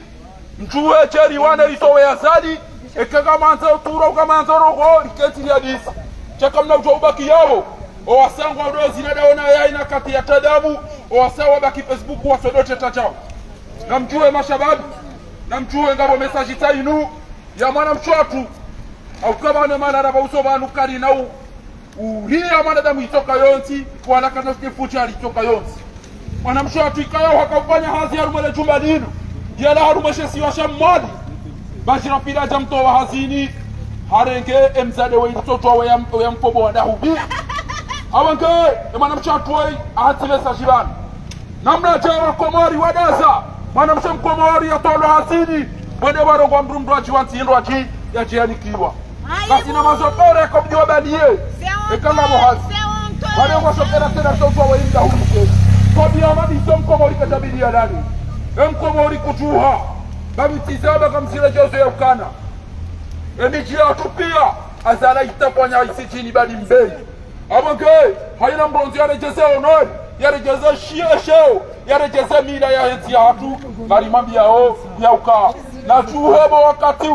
mjue cheri wana isowe Azali ekega manza uturo kamanza roho iketi ya disi chakamna utobaki yabo owasangwa udozi na daona yai na kati ya tadabu owasawa baki Facebook wasodote tachao na mjue mashababu na mjue ngabo message tainu ya mwana mchwatu au kama ne mana raba usobanu kari na uhia mwana damu itoka yonsi wala kana sifucha alitoka yonsi mwana mchwatu ikayo wakafanya hazi ya rumele chumbadinu yala harumeshe siwasha mwadi bajira pila jamto wa hazini harenge emzade wa mtoto wa mkobo wa dahubi awange mwana mchatu wei ahatile sajibani namna jawa komori wadaza mwana mkomori ya tolo hasini mwende warongo mbrumdu wachi wantiendo wachi ya jiani kiwa kasi na mazopore komdiwa balie ekanga mohazi wale wasopera tena sofa wa inda hulike kobi ya madiso mkomori katabili ya dani mkomori kutuha babitizaba kamsile jozo ya ukana emiji ya tupia azala itafanya isijini bali mbele abanke haina mbonzi yarejeze honor yarejeze shio yarejeze mila ya henti hatu bali mambi yao yauka na chuhebo wakati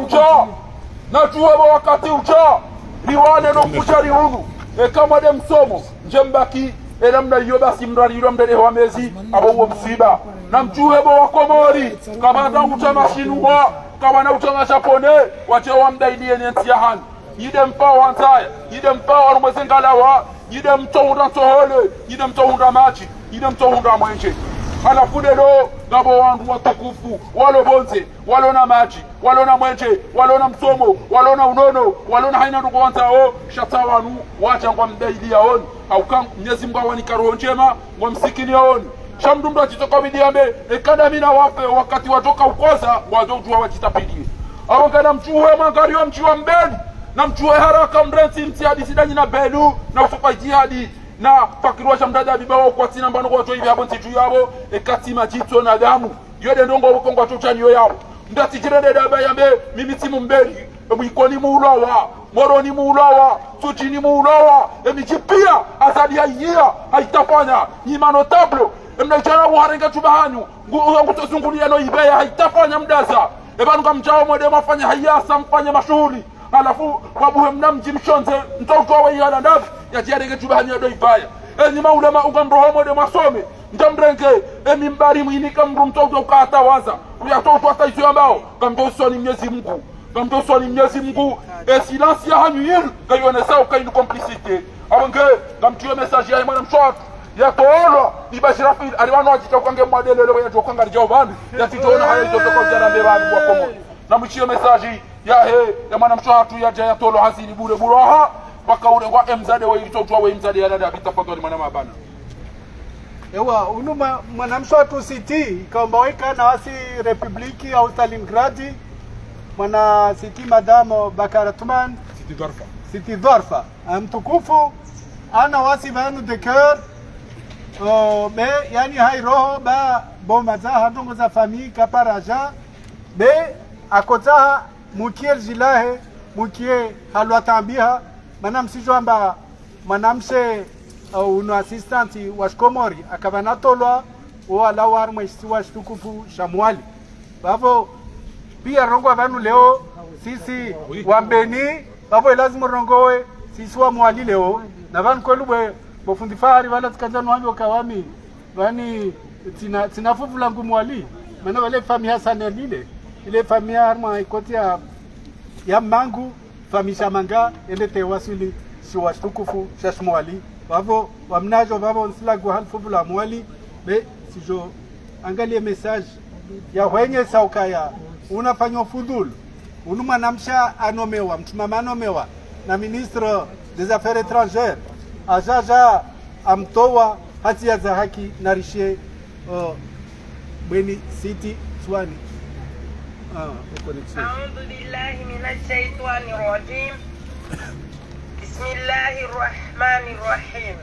ucha liwane no kushari hunu kama de msomo njembaki namna hiyo basi mraliro mdele wa mezi abo msiba na mchuhebo wa Komori kama na utama shinwa kama na utama Japone wache wa mdaidie nenti ya hani yide mpa wantaya yide mpa warumwezengalawa yide mtohunda tohole yide mtohunda machi yide mtohunda mwenje halafu lelo ngabo wangu watukufu walo bonze walo na maji walo na mwenje walo na msomo walo na unono walo na haina ndugu wantao shatawanu wacha ngwa mdaidi yaoni au kama Mwenyezi Mungu awani roho njema ngwa msikini yaoni shamdumdu achitoka bidiambe ekada mina wape wakati watoka ukoza wajojua wajitapidie au kana mchuwe mangario mchuwa mbeli na mchuwe haraka mrensi mtiadi sidanyi na belu na usoka jihadi na pakirwa shamdada bibawo kwa tina mbano kwa hivi hapo ntitu yabo ekatima jito na damu yode ndongo ukongwa tuchaniyo yabo ndati jirende daba yambe mimi timu mbeli mwikoni muulawa moroni muulawa tuchini muulawa emijipia azali ya haitafanya nyima notable mnaichana uharenga tubahanyu ngutozungulia no ibeya haitafanya mdaza ebanuka mjao mwede mafanya hayasa mfanya mashuhuri alafu wabuhe mnamji mshonze mtautoa wa yala ndavi ya tiarenge tubahanyu ya doibaya nyima ulema ugamroho mwede masome mtambrenge mimbari mwinika mru mtautoa ukatawaza uyatautoa taisio ambao kamtosoni Mwenyezi Mungu silence ya hanyu yil kayonesa ukainu complicité abange kamtuye message ya mwana mshwatu ya toolo ibashira fil aliwano ajita kwange mwadelele ya jokanga rijobani ya titona haya zotoko jarambe bantu wa komo na mchiyo message ya mwana mshwatu ya jaya tolo hazini bure buroha paka ule kwa mzade wa ilitotwa wa mzade ya dada bitafadhali mwana mabana ewa unuma mwana mshwatu city ikaombaweka na wasi republiki au Stalingradi mwana city madamo Bakaratman city Dwarfa mtukufu ana wasi vanu de cœur be yani hai roho ba bomaza hadongo za famille kaparaja be akota mukier jilahe mukie halwatambia mana msijwamba manamse uno assistanti washkomori akabanatolwa wala warmwe washtukufu shamwali bavo pia rongo vanu leo sisi wambeni bavo lazima rongowe sisi wa mwali leo na vanu kwelubwe bofundi fahari wala tsikanja wangu kawami wani tinafufu langu mwali mana wale famia Hassan lile ile famia harma ikoti ya mangu famia manga ele te wasili si washtukufu shashmwali bavo wamnajo bavo nsilagu halfufu la mwali be sijo angalie message ya wenye saukaya unafanywa fudhulu unuma namsha anomewa mtumama anomewa na ministre des affaires étrangères ajaja amtoa hatia za haki na rishe bweni city swani أعوذ بالله من الشيطان الرجيم بسم الله الرحمن الرحيم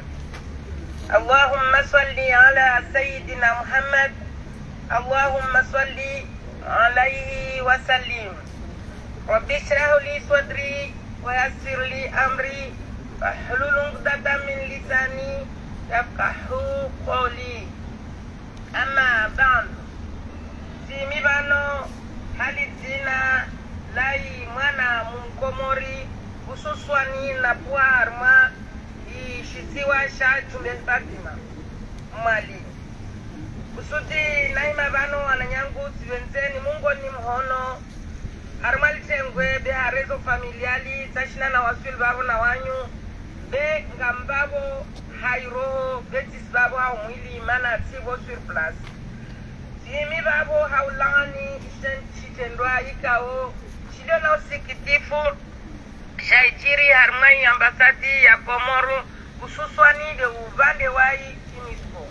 اللهم صل على سيدنا محمد اللهم صل عليه وسلم رب اشرح لي صدري ويسر لي أمري واحلل عقدة من لساني يفقهوا قولي أما بعد سيمي بانو halitina lai mwana Mkomori hususwani na puarma ishisiwa sha chumbesatima mali kusudi naima bano wananyangu siwenzeni mungo ni mhono armal tengwe be harezo familiali tashina na wasul babo na wanyu be ngambabo hairo betis babo au mwili mana tibo sur place Simi babo haulani chitendwa ikao chido na usikitifu shaitiri harmai ambasadi ya Komoro hususwani de uvande wai kinispo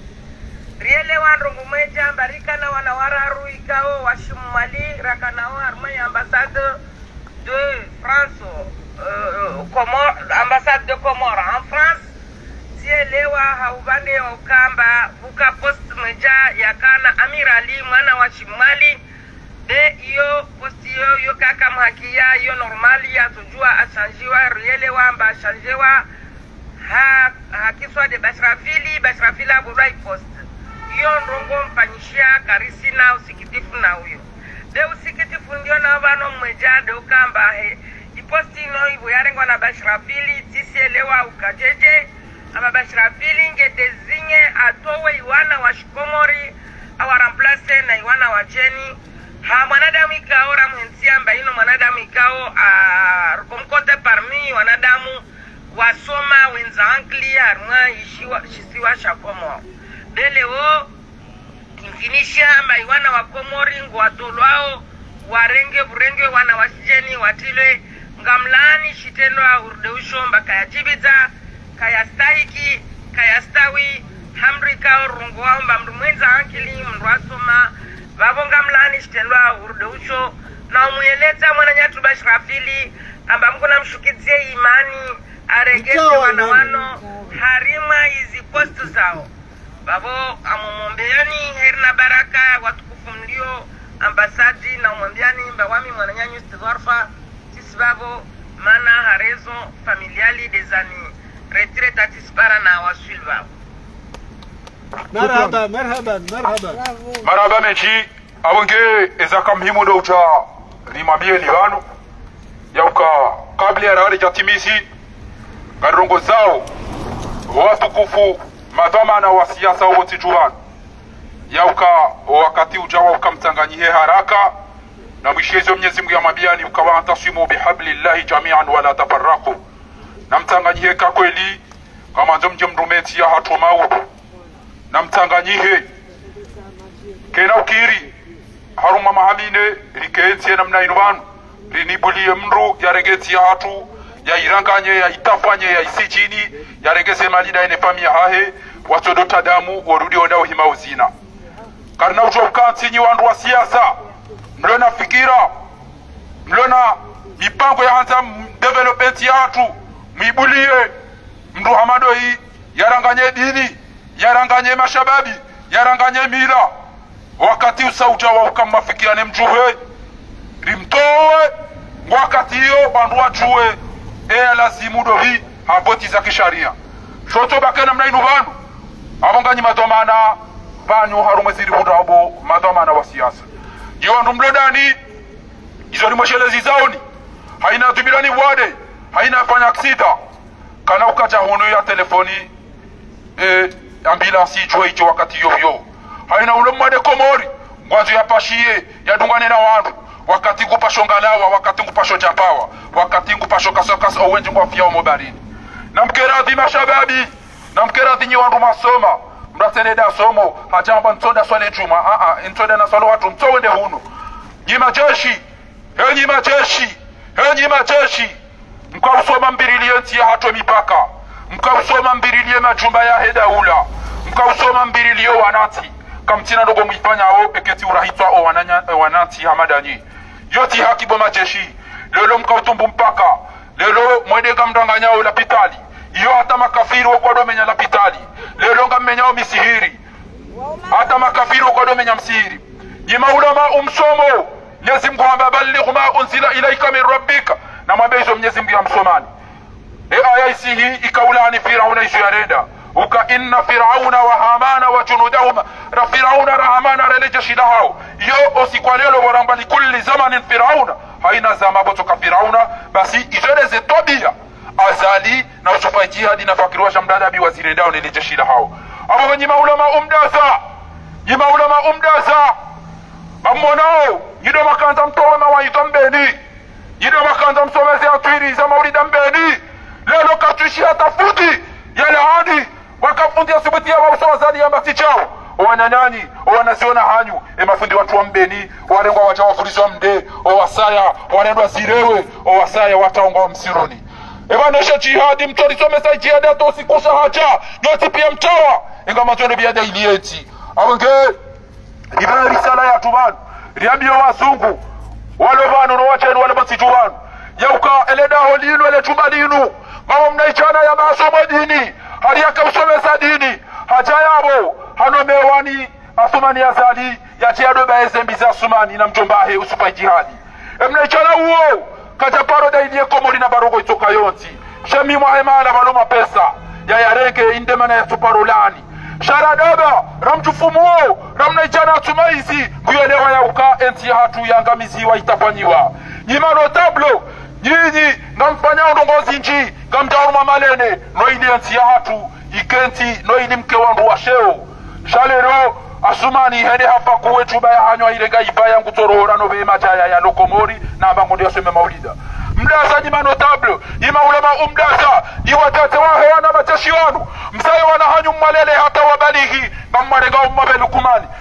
riele wanrongu meja mbarika na wanawararu ikao washumali rakanao harmai ambassade de France ambassade de Comore en France sielewa haubande ukamba buka post meja yakana amirali mwana wa Shimali de iyo post yo yoka akamhakia hiyo normali atujua achanjiwa rielewa amba achanjewa hakiswa de Bashrafili abudai post hiyo ndongo mpanyishia karisi na usikitifu na huyo de usikitifu ndio na wano mwejade ukamba iposti ino ibu yarengwa na Bashrafili tisielewa ukajeje ama Bashrafili ngetezinye atowe iwana wa shikomori awaramplace na iwana wa jeni mwanadamu ikao ramhensia mbaino mwanadamu ikao rukomkote parmi wanadamu wasoma wenza ankli harumwa shisiwa shakomo deleo infinisha mbaiwana wa komori ngwatolwao warenge burenge wana wasijeni watilwe ngamlani shitendo urdeusho mbaka ya jibita kaya staiki kaya stawi hamrika rungo wao mbamdu mwenza ankli mrwasoma vavonga mlani shitendo urdeusho na umuyeleta mwana nyatu Bashrafili amba mkuna mshukizie imani aregeze wanawano harima hizi postu zao babo amumombeani herna baraka watukufu mlio ambasadi na umombeani mbawami mwananyanyu istidharfa sisi babo mana harezo familiali dezani retraite atispara na waswil babo maraba mechi abonge ezaka mhimu do ucha limambie ni wanu yauka kabla ya rari jatimisi garongo zao watukufu madhamana wa siasa wote juan yauka wakati ujawa ukamtanganyihe haraka na mwishezo Mwenyezi Mungu yamwambiani ukawa antasimu bihablillahi jami'an wala tafarraqu na mtanganyihe kakweli kama ndio mrumeti ya hatu maudu na mtanganyihe kena ukiri haruma mahamine riketie namna inubanu rinibulie mru yaregeti ya hatu ya iranganye ya itafanye ya isichini ya regeze malida ene famia hahe watodota damu warudi ondao hima uzina karna ujwa ukantinyi wandu wa siasa mlona fikira mlona mipango ya hanza development ya hatu mibulie mru hamado hii yaranganye dini yaranganye mashababi yaranganye mila wakati usauja wa ukamafikiane mjuhe rimtowe wakati hiyo bandu wajue lazimu dohi haboti za kisharia shoto bakena mna inu bandu abonganyi madomana banyu harume ziri hudabo madomana wa siasa jiwandu mlodani izoni mweshelezi zaoni haina tubirani wade haina fanya aksida kana ukaja hono ya telefoni ambulansi chwe icho wakati yo haina ule mwade komori ngwanzo ya pashie ya dungane na wandu wakati ngupasho ngalawa wakati ngupasho japawa wakati ngupasho kasokasa owenji ngwafia omobarini na mkeradhi mashababi na mkeradhi nyi wandu masoma mrateneda somo hajamba ntoda swale juma ntoda na swale watu mtowende hunu enyi majeshi mkausoma mbirilie nti ya hato mipaka mkausoma mbirilie majumba ya hedaula mkausoma mbirilie wanati kamtina ndogo mwifanya eketi urahitwa wanati hamadanyi yoti hakibo majeshi lelo mkautumbu mpaka lelo mwedega mdanganyao lapitali iyo hata makafiri wakodomenya lapitali lelo ngamenyao misihiri hata makafiri wakodomenya msihiri nyima ulama umsomo Mwenyezi Mungu amba baligh ma unzila ilaika min rabbika na mabezo Mwenyezi Mungu ya msomani aya isihi ikaulani Firauna isu yarenda uka inna Firauna wa Hamana wa junudahuma na Firauna na Hamana releje shida hao yo osikwalelo waramba li kulli zamanin Firauna haina zama botoka Firauna basi izoleze tobia azali na usofa jihadi na fakiru wa shamdadabi wazire dao releje shida hao abo nyima ulama umdaza bamonao yido makanza mtowe mawaito mbeni yido makanza msomeze atwiri za maulida mbeni lelo katushi hatafuti yale hadi wakafundi asubuti ya wabusawa zadi ya mbati chao wananyani wanaziona hanyu mafundi watu wa mbeni warengwa wacha wafurizwa mde wasaya wanendwa zirewe wasaya wataonga msironi nesha jihadi mtori somesa jihadi hata usikusa hacha nyoti pia mtawa inga matwene biada ilieti abonge ibana risala ya tubanu riambio wazungu wale vanu no wachenu wale basichu wanu yauka eleda holinu ele chubalinu mama mnaichana ya masomo dini hariyaka usomesa dini haja yabo hanomewani asumani azali yachi yadoba ezembi za sumani na mjombahe usupa jihadi emne chala uo kaja paro da idie komori na barogo itoka yonti shemi mwahemala baloma pesa ya yarenge indemana ya tuparolani sharadaba ramchufumuo ramna jana tumaizi kuyelewa ya uka enti hatu yangamiziwa itafanyiwa nyima notablo nyinyi ngamfanya ndongozi nji ngamjauruma malene no ili enti hatu ikenti no ili mke wandu wa sheo shalero asumani hende hapa kuwe chuba ya hanywa ilenga ibaya ngutorora no bema jaya ya lokomori na abangu ndio seme maulida mdasa nyima notable nyima ulema umdasa iwatate wa hewana machashi wanu msaye wana hanyu mmalele hata wabalihi ngammarega ummabe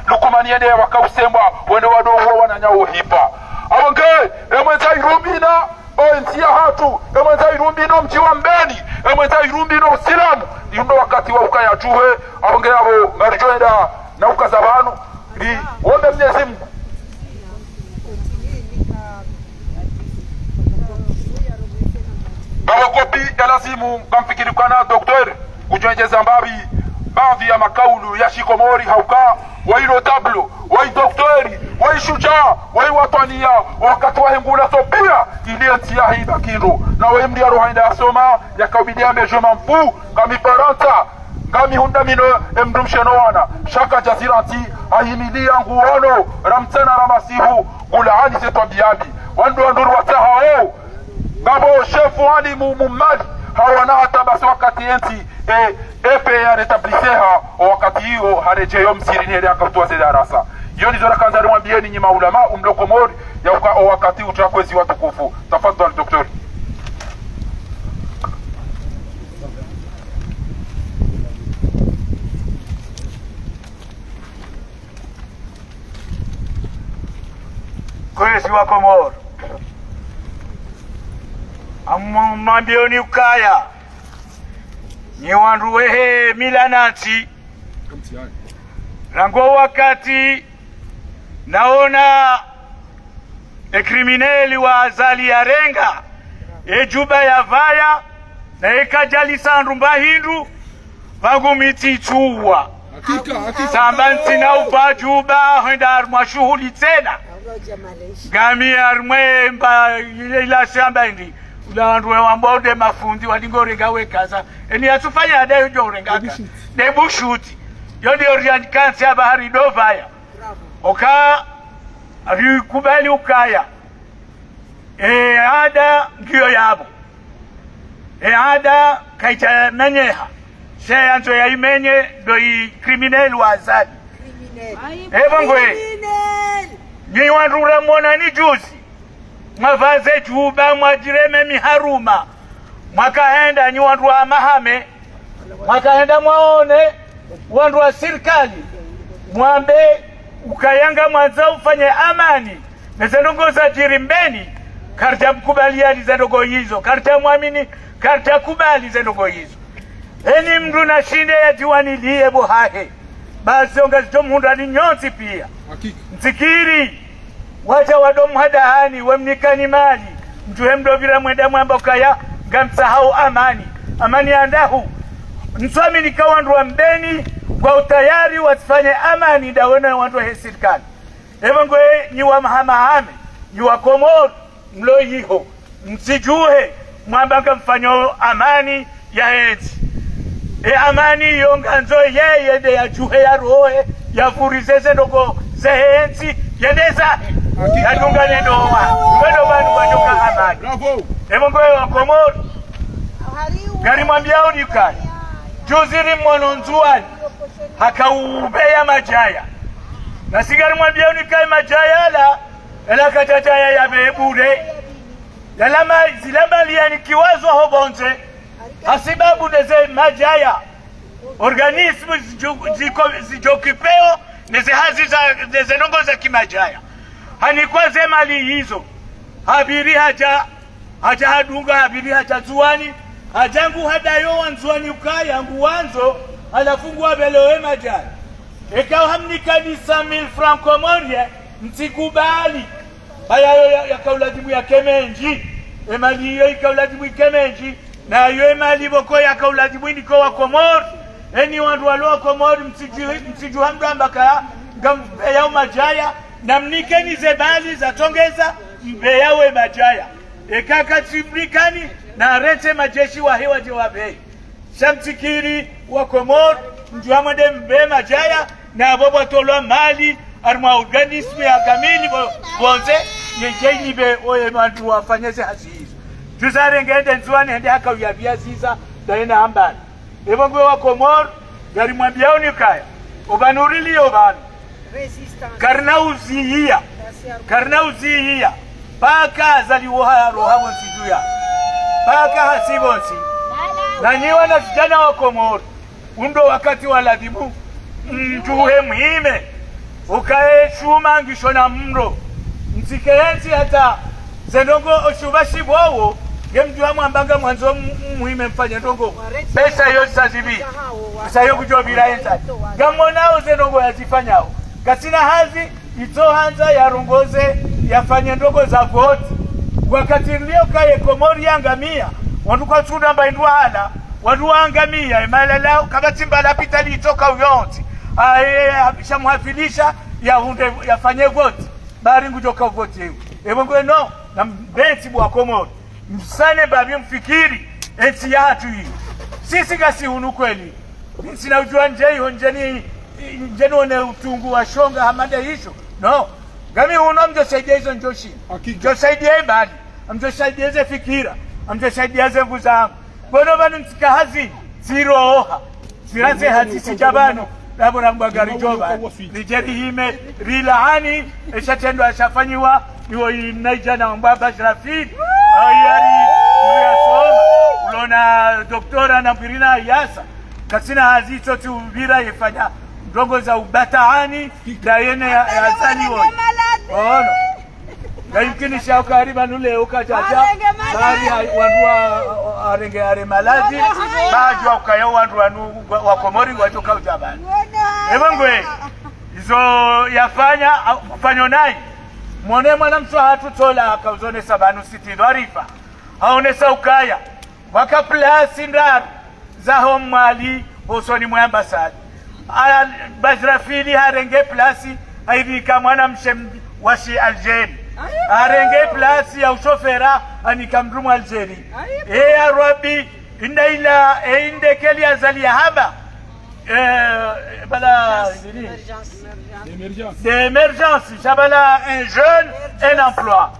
lukumani yende wakausemwa wende wadogo wananyao hipa awonge emwenza irumbina oentia hatu emwenza irumbina mchi wa mbeni emwenza irumbina usilamu yundo wakati wa ukaya juhe awonge abo ngarjoenda na ukazabanu li wombe Mwenyezi Mungu bawakopi elazimu kamfikiri kana doktor kujenjeza mbabi baadhi ya makaulu ya shikomori hauka wailo tablo wai doktori wai shujaa wai watania wakati wa hengula sopia iliantia hiba kindu na wai mdia rohainda asoma ya kaubidia mejoma mfu kami paranta kami hunda mino emdumsheno wana shaka jaziranti ahimilia nguono ramtana ramasihu gulaani zeto biabi wandu wanduru watahao Gabo shefu wali mumali hawana hata basi wakati enti epe ya retabliseha wakati hiyo harejeyo msirini hili akatua darasa hiyo nizora kanzari mwambieni nyima ulama umlokomori ya wakati utakwezi watukufu tafadhali doktori kwezi wa Komoro amambioni ukaya ni wandu wehe milanati rango wakati naona krimineli wa azali ya renga ejuba ya vaya na ekajali sandu mbahindu vangu mitituwa samba ntina ubajuba henda armwa shuhuli tena gami armwe mba ila shamba indi ulanduwe wambode mafundi walingorenga wekaza eni atufanya adayo jorengaka debushuti yodi orian kansi ya bahari dovaya oka kubali ukaya ada ngiyo yabo ada kaita menyeha se anto ya imenye do criminel wa azali evangwe ni wandura mona ni juzi mwavaze juba mwajireme miharuma mwakaenda ni wandu wa mahame mwakaenda mwaone wandu wa sirikali mwambe ukayanga mwanza ufanye amani nezendongoza jirimbeni karta mkubaliani zendogo hizo karta mwamini karta kubali zendogo hizo eni mdu na shinde ya diwani liye bohahe basi onga zito mhunda ni nyonsi pia mzikiri wacha wadomu hadahani wemnikani mali mtuhe mdovira mwenda mwamba ukaya gamsahau amani andahu nswami nikawandu wa mbeni kwa utayari wasifanye amani dawena wandu wa serikali evango ni wa mahamahame ni wa Komoro mlo hiho msijuhe mwamba mfanyo amani ya hensi amani yonganzo yeye de ya juhe ya rohe ya furizeze ndogo zehensi yendeza ya dungane ndoa mwendo banu wajoka amani bravo evango wa Komoro gari mwambiao nikani juziri mwono nzuani hakaubeya majaya na sigari mwambiao nikai majaya la katataya ya bebure yalama zilama liani kiwazo hobonze hasibabu neze majaya organismu zijokipeo neze hazi neze nongo za kimajaya hanikwa ze mali hizo habiri haja hadunga habiri haja zuani hajangu hadayo wanzuani ukaya yangu wanzo alafungu wabelowe majaya ekao hamnikani 100,000 francs Comoriens mtikubali bayayo ya kauladimu ya kemenji emali hiyo ikauladimu kemenji na hiyo emali boko ya kauladimu niko wa Komoro eni wandu walo Komoro msijuhamdu ambaka ngampeya majaya na mnikeni zebali za tongeza mbeyawe majaya ekaka Triplikani na rete majeshi wa hewa jewabei shamtikiri wa Komor mjuamade mbe majaya na bobo tolwa mali arma organisme ya kamili bonze yejenyi be oye mantu wafanyeze hazizo tuzare ngende nzuani hende haka uyabia ziza daena hambani ebongwe wa Komor gari mwambiao ni kaya ubanurili yobanu karna uzihia paka azaliwa roha wonsijuya paka hasibonsi na nyiwa na vijana wa Komoro undo wakati wa ladhibu mjuhe muhime ukae shuma ngishona mro msikehenzi hata zendongo oshubashi bowo gemjuha mwambanga mwanzo muhime mfanya ndongo pesa yote sazibi pesa yo kujobira enza gamonao zendongo yazifanyao kasina hazi itohanza yarongoze yafanye ndogo za voti wakati ndio kaye Komori yangamia wandu kwa tunda mbaindwa hala wandu wangamia imalala kabati mbala pitali itoka uyonti shamuhafilisha yafanye voti bari ngujoka voti ebongo no na mbenti bwa Komori msane babi mfikiri enti ya hatu hii sisi kasi hunu kweli sina ujua njeni one utungu wa shonga hamada hisho no gami uno mjosaidia hizo njoshi mjosaidia ibali mjosaidia ze fikira mjosaidia ze nguzangu bono banu mtika hazi ziro oha ziraze hazi sijabano labo na mbagari joba lijeri hime rilahani eshatendo ashafanyiwa iwo inaija na mbaba Shrafili ayari mriasoma ulona doktora na mpirina yasa kasina hazi chotu vira yefanya ndongo za ubataani da yene ya zaliwo ono na yumkini shauka hariba nule ukajaja bari wanduwa arenge are malazi bajwa ukaya wanduwa wa Komori wajoka ujabani ebongwe izo yafanya kufanyo nai mwone mwana mswa hatu tola kauzone sabanu siti dharifa haonesa ukaya waka plasi ndaru za homali hosoni mwambasadi Bashrafili harenge plasi aidika mwana mshem washi Algeri harenge plasi ya ushofera anikamdrumu Algeri ya Rabbi inda ila inde keli azali ya haba bala d'émergence j'abala un jeune un emploi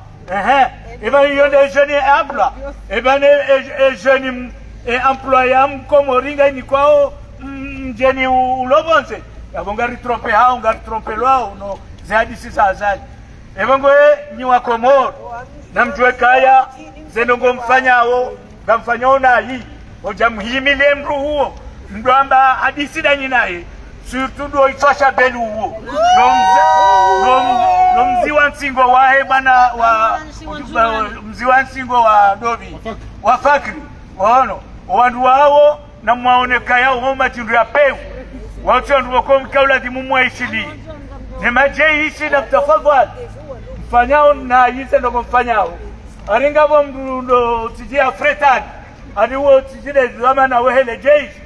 et ben il y a des jeunes et emploi et ben les jeunes et employés Komoringa ni kwao mjeni ulobonze yabonga ritrompe hao ngaritrompe lwao no zaidi sisa azali ebongo ni wa Komoro na mjwe kaya zenongo mfanyao ngamfanyao na hii ojamhimile mru huo ndwamba hadisi dani naye surtout do itosha belu huo no mziwa nsingo wahe bana wa mziwa nsingo wa dobi wa fakri ono wandu wao na mwaoneka yao homa tindu ya pewu watu wandu wako mkaula dimumwa ishili ne majei ishi na mtafadhali mfanyao na yise ndo mfanyao aringabo mdundo tijia fretani adiwo tijile zama na wehele jeishi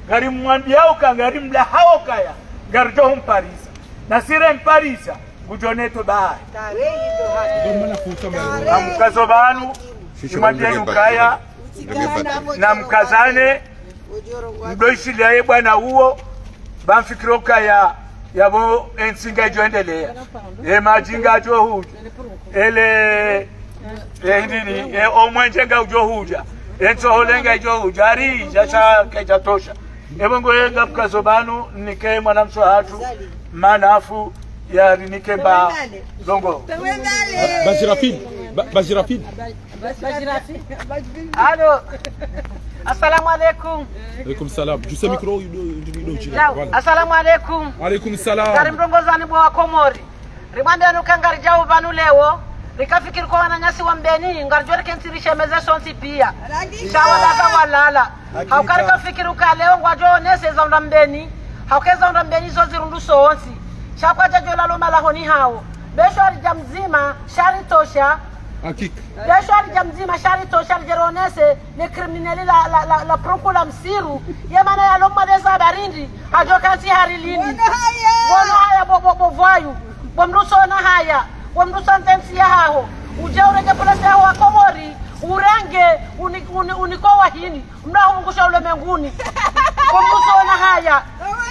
gari mwambiao ka gari mla hao kaya gari johum Parisa na sire Parisa gujoneto bahari amkazo banu mwambia yukaya na mkazane mdoishili ya bwana huo bamfikiroka yabo ensinga joendelea majinga jo huja ele nini omwenjenga jo huja ensoholenga jo huja ari jasha keja tosha ebongo yenga mkazobanu nike mwanamso hatu manafu ya rinike ba zongo Bashrafili Allo Assalamu alaikum. Alaikum salam. Juse mikro Assalamu alaikum. Alaikum salam. Kari mrongozani bwa Komori. Rimande nukangari jau banu lewo. Rikafikiri kwa wananyasi wa mbeni ngarjore kentirishe meze sonsi pia. Shawala walala. Haukari kafikiri ukaleo ngwajo nese za mbeni. Haukeza mbeni zo zirundu sonsi. Shakwa jajo loma lahoni hao. Besho alijamzima shari tosha. Hakika. Besho alijamzima shari tosha aljeronese ne kriminali la procula msiru. Yemana ya loma desa barindi. Hajo kansi harilini. Wono haya bo voyu. Bomruso na haya. Wamdu sentensi ya hao uje urenge plasi ya Wakomori urenge unikowa hini mnahungusha ulemenguni kumbuso na haya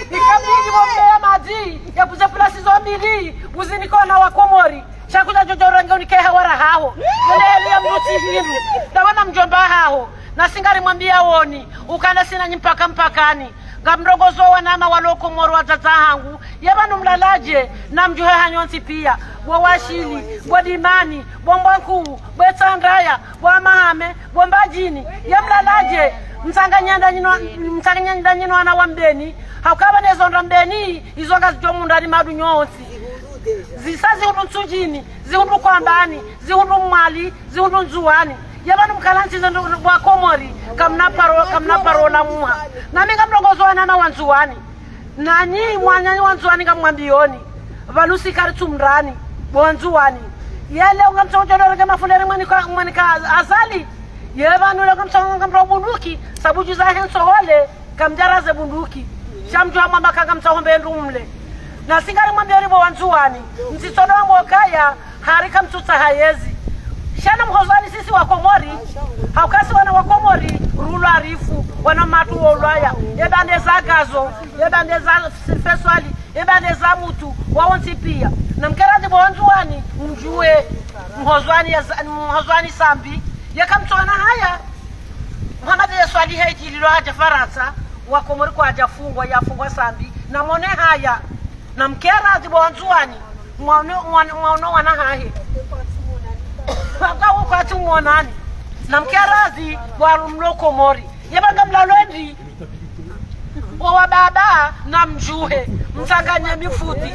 ikabidi bombea maji ya kuja plasi zombili uziniko na Wakomori chakuja jojo urenge unikeha wara hao nele ya mnuti hinu dawana mjomba hao na singari mwambia woni ukana sina nyimpaka mpakani ngamrogozo wanama walokomoro wazaza hangu yabanu mlalaje na mjuhe hanyonsi pia wawashili wadimani bombwanku bwetsandraya bwamahame bombajini yamlalaje msanganyanda nyino ana wambeni hakaba nezonda mbeni izonga zijomundani madu nyonsi zisazi hundu nsujini zihundu kwambani zihundu mwali zihundu nzuwani yabanu mkalansi zondo Wakomori kamna parola muha na minga mrongozo wanana wanzuwani nani mwanyanyi wanzuwani kamwambioni valusi karitumrani bonzuwani yele ungamsojodorege mafuleri mwanika azali yebanu le kamsonga bunduki sabuju za hensohole kamjaraze bunduki shamjwa mama kanga msahombe ndumle na singari mwambiori bo wanzuwani msisodo mwokaya harika mtutsa hayezi shana mhozani sisi Wakomori haukasi wana Wakomori rulu arifu wana matu wolaya yebande za gazo yebande za feswali yebande za mutu wawonsi pia na mkeraji bonzuani mjue mhozani sambi yakamtona haya Muhammad Yeswali heji lilo haja Faransa Wakomori kwa haja yafungwa sambi na mone haya na mkeraji bonzuani mwaono wana hahe Wakawu kwa tumonani na mkerazi Wakomori yebanga mlalwendi wa baba na mjuhe mtanganya mifuti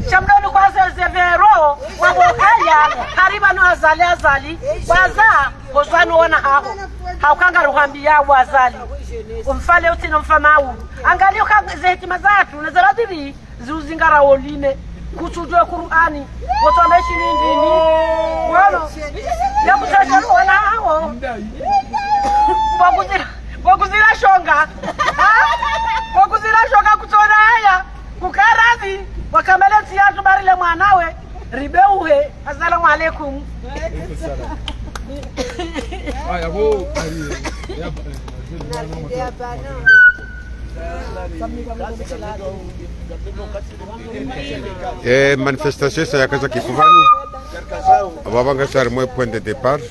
chamdoni kwa zevero wabokaya hariba no azali baza kozwano wana haho haukanga ruhambi ya wazali umfale utina mfamau angalio kazi hekima zatu na zaradiri ziuzingara oline kutujwe Qur'ani wotomeshi nindini wano ya kutasharu wana hao wakuzira shonga wakuzira shonga kutona haya kukarazi wakamele tiyatu barile mwanawe ribeuhe assalamu alaikum manifestation sa yakaza kifuvanu ababanga sar moi point de départ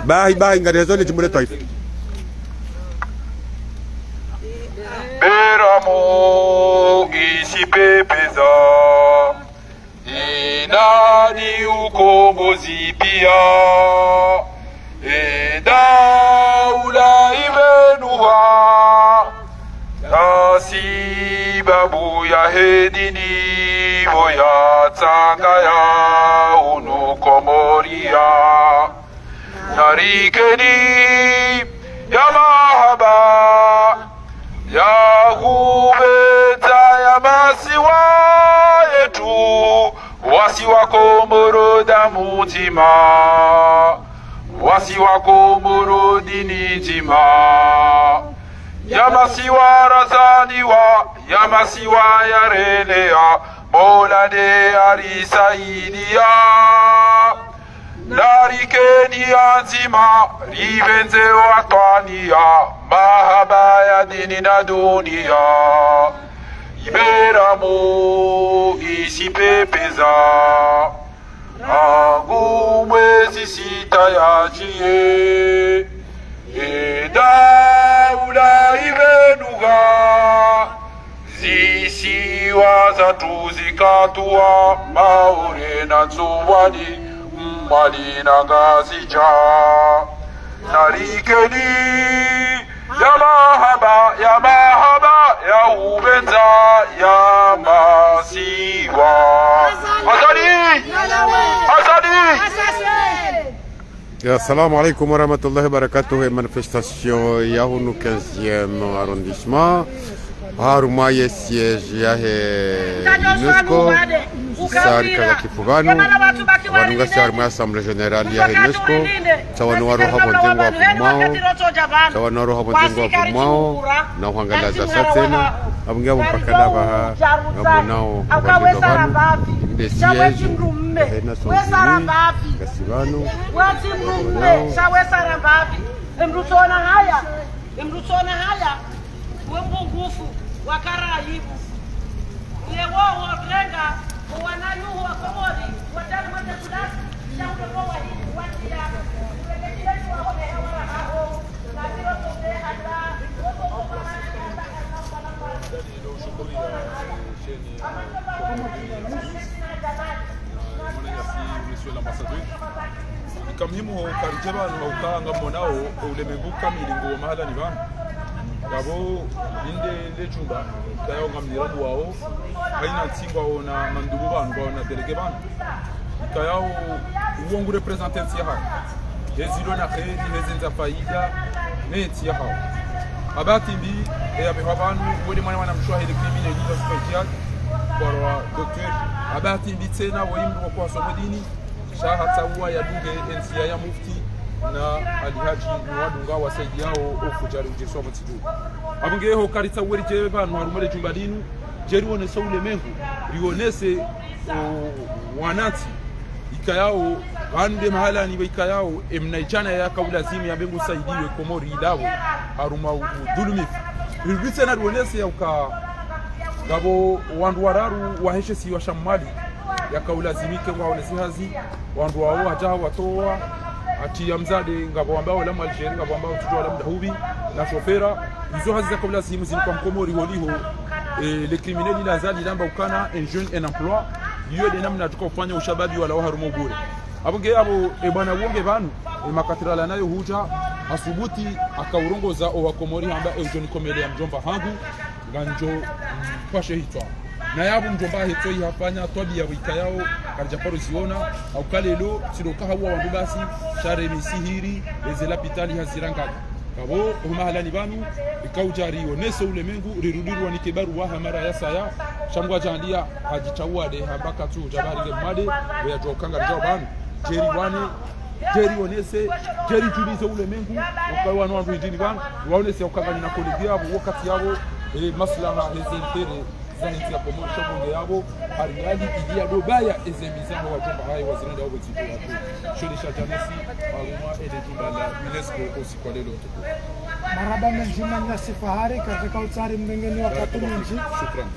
bahi ngarezo jimule taifa Beramo isi pepeza inani ukombozi pia daula imenuha nasi babu ya hedini voya tsanga ya unukomoria narikeni ya mahaba ya hubeta ya masiwa yetu wasi Wakomoro da mutima wasi Wakomoro dinitima ya masiwa razaniwa ya masiwa ya relea mola de arisaidia narikeni anzima rivenze watwania mahaba ya dini na dunia Iberamo isi pepeza Angu mwezi sita ya chie daula imenuga zisiwa za tuzikatua maure na nzuwani mbali na ngazija narikeni ya mahaba ya ubenza ya masiwa Azali Assalamu alaikum warahmatullahi wabarakatuh. Manifestation ya hunu 15e arrondissement haruma ye siège ya he UNESCO sari kaza kifubano vanunga sari mwa Assemblée Générale ya UNESCO tawano roho bonzengo wa fumao tawano roho bonzengo wa fumao na uhangala za satena abungia mpaka lava ngamonao abungia vanu inde siege hena sonzini kasivano wati mrume shawe sarambavi emrutona haya wembungufu wakarayibu yewo renga wanayuhu wakomori wadani mwende kudasi shakuwa wahibu watia kurekejile tuwaone hewara hao na vilo tobe hata Monsieur l'ambassadeur, kamhimu karijeba ni ukanga monao ulemengu kamili ngo mahala ni bana gabo inde lechumba kayo ngamnirabu wao haina ntingwa ona mandugu bana na delege bana kayo uongo representancy ha hezilo na kheri hezenza faida neti ya hao abati mbi ya behwabanu wodi mwana mshwahidi criminal ni hospital kwa docteur abati mbi tena wimbo kwa somodini shahata huwa ya duge NCA ya mufti na alihaji mwadunga wasaidi yao ofujari ujeso mtidu abungeho karita weri je bantu harumare jumbadinu jeri wone so ulemengu rionese wanati ikayao bande mahala ni ikayao emnaichana ya kaula zimu ya bengu saidiwe komori ilawo haruma dhulumi ribitse na rionese ya uka gabo wandu wararu waheshe si wa shamali yakaulazimike waonesi hazi wandu wao hajaha watoa ati yamzade ngabo ambao la Algeria ngabo ambao tutoa la mdahubi na shofera hizo hazi zakaulazimu zilikuwa mkomori holiho les criminels lazali namba ukana un jeune un emploi lieu de namna tukofanya ushababi wala harumo bure abunge abo bwana wonge banu makatrala nayo huja asubuti akaurongoza owakomori hamba Eugene Komele ya mjomba hangu ganjo pashe hitwa na yabu mjomba hetoi hafanya tobi ya wika yao karjaparo ziona au kalelo sidoka hawa wandu basi share misihiri ezela pitali haziranga kabo mahalani banu ikaujari oneso ulemengu rirudirwa ni kibaru wa hamara ya saya shangwa jandia hajichawade habaka tu jabari gemade ya jokanga rjao banu jeri onese jeri tulizo ulemengu ukawa no wandu injini banu waonese ukangani na kolegia abo wakati yabo maslaha hezentere zaidi ya pomoja shobonge yabo hariali idia dobaya ezemizaho wajomba hayo waziranda wabo titu watu sholisha janesi aluma edejumba la UNESCO osikwalelo tuko maraba menjima na sifahari katika utari mngeni wa katumunji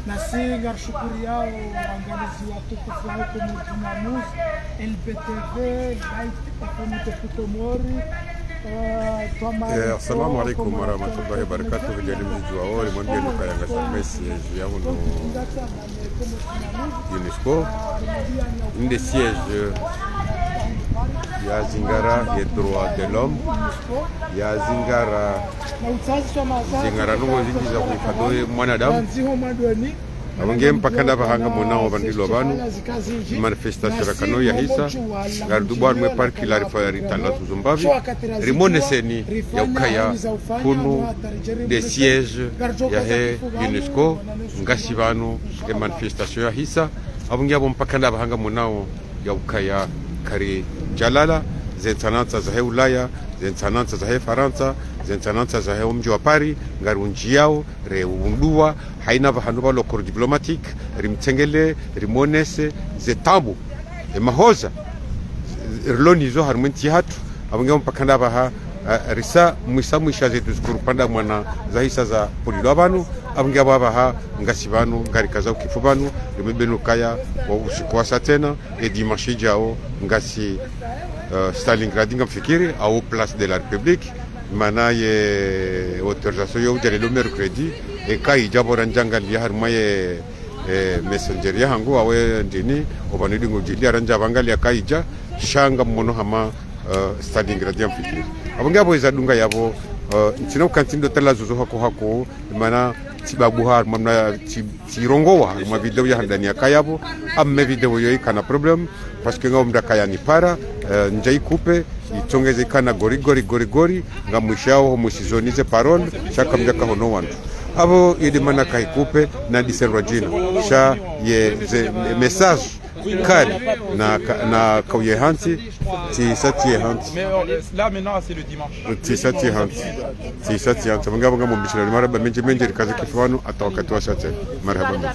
na singar shukuri yao waangalizi watukufu wa huko Mjumamus LBTV Light FM Tutomori Assalamu alaikum warahmatullahi wabarakatuh. Vijana mjua mwambie nuka yanga samesi ya huno UNESCO inde siège ya zingara ya droit de l'homme ya zingara nungo zingi za kuhifadhi mwanadamu abonge mpaka ndaba hanga monao bandilo banu manifestation rakano ya hisa gardubar mwe parki la rifarita tuzumbavi rimone seni ya ukaya kunu de siège ya he UNESCO ngasi banu ke manifestation ya hisa abonge abo mpaka ndaba hanga monao ya ukaya kari jalala zentananza za he Ulaya zentananza za he Faransa zentananza za he mji wa Paris ngarunji yao reundua haina bahanuba lokoro diplomatique rimtengele rimonese zetabu mahoza rlonizo harmenti hatu abonge mpaka ndaba risa mwisha zetu zikurupanda mwana zahisa za polilo abantu abonge abaha ngasibanu ngarikaza ukifubanu rimebenukaya wa usiku wa satena e dimanche jao ngasi Stalingrad ngamfikiri au place de la République manaye autorisation yo jale le mercredi e kai jabora njanga ndi harmaye messenger ya hangu awe ndini obanidi ngojili aranja bangali akaija shanga mmono hama Stalingrad ngamfikiri abonge abo izadunga yabo ntino kantindo tala zuzo hako mana tibabuhar mamna tirongowa ma video ya handani akayabo amme video yo ikana problem parce que ngomda kaya ni para njai coupe itongeze kana gori ngamwishao musizonize parole shaka mjaka hono wantu abo idi mana kai coupe na diserwajina sha ye message kari na kauye hanti tisatie hanti Mais là maintenant c'est le dimanche. tisatie hanti mangaba ngamo mbishira maraba menje rikaza kifano atawakati wasate marhaba.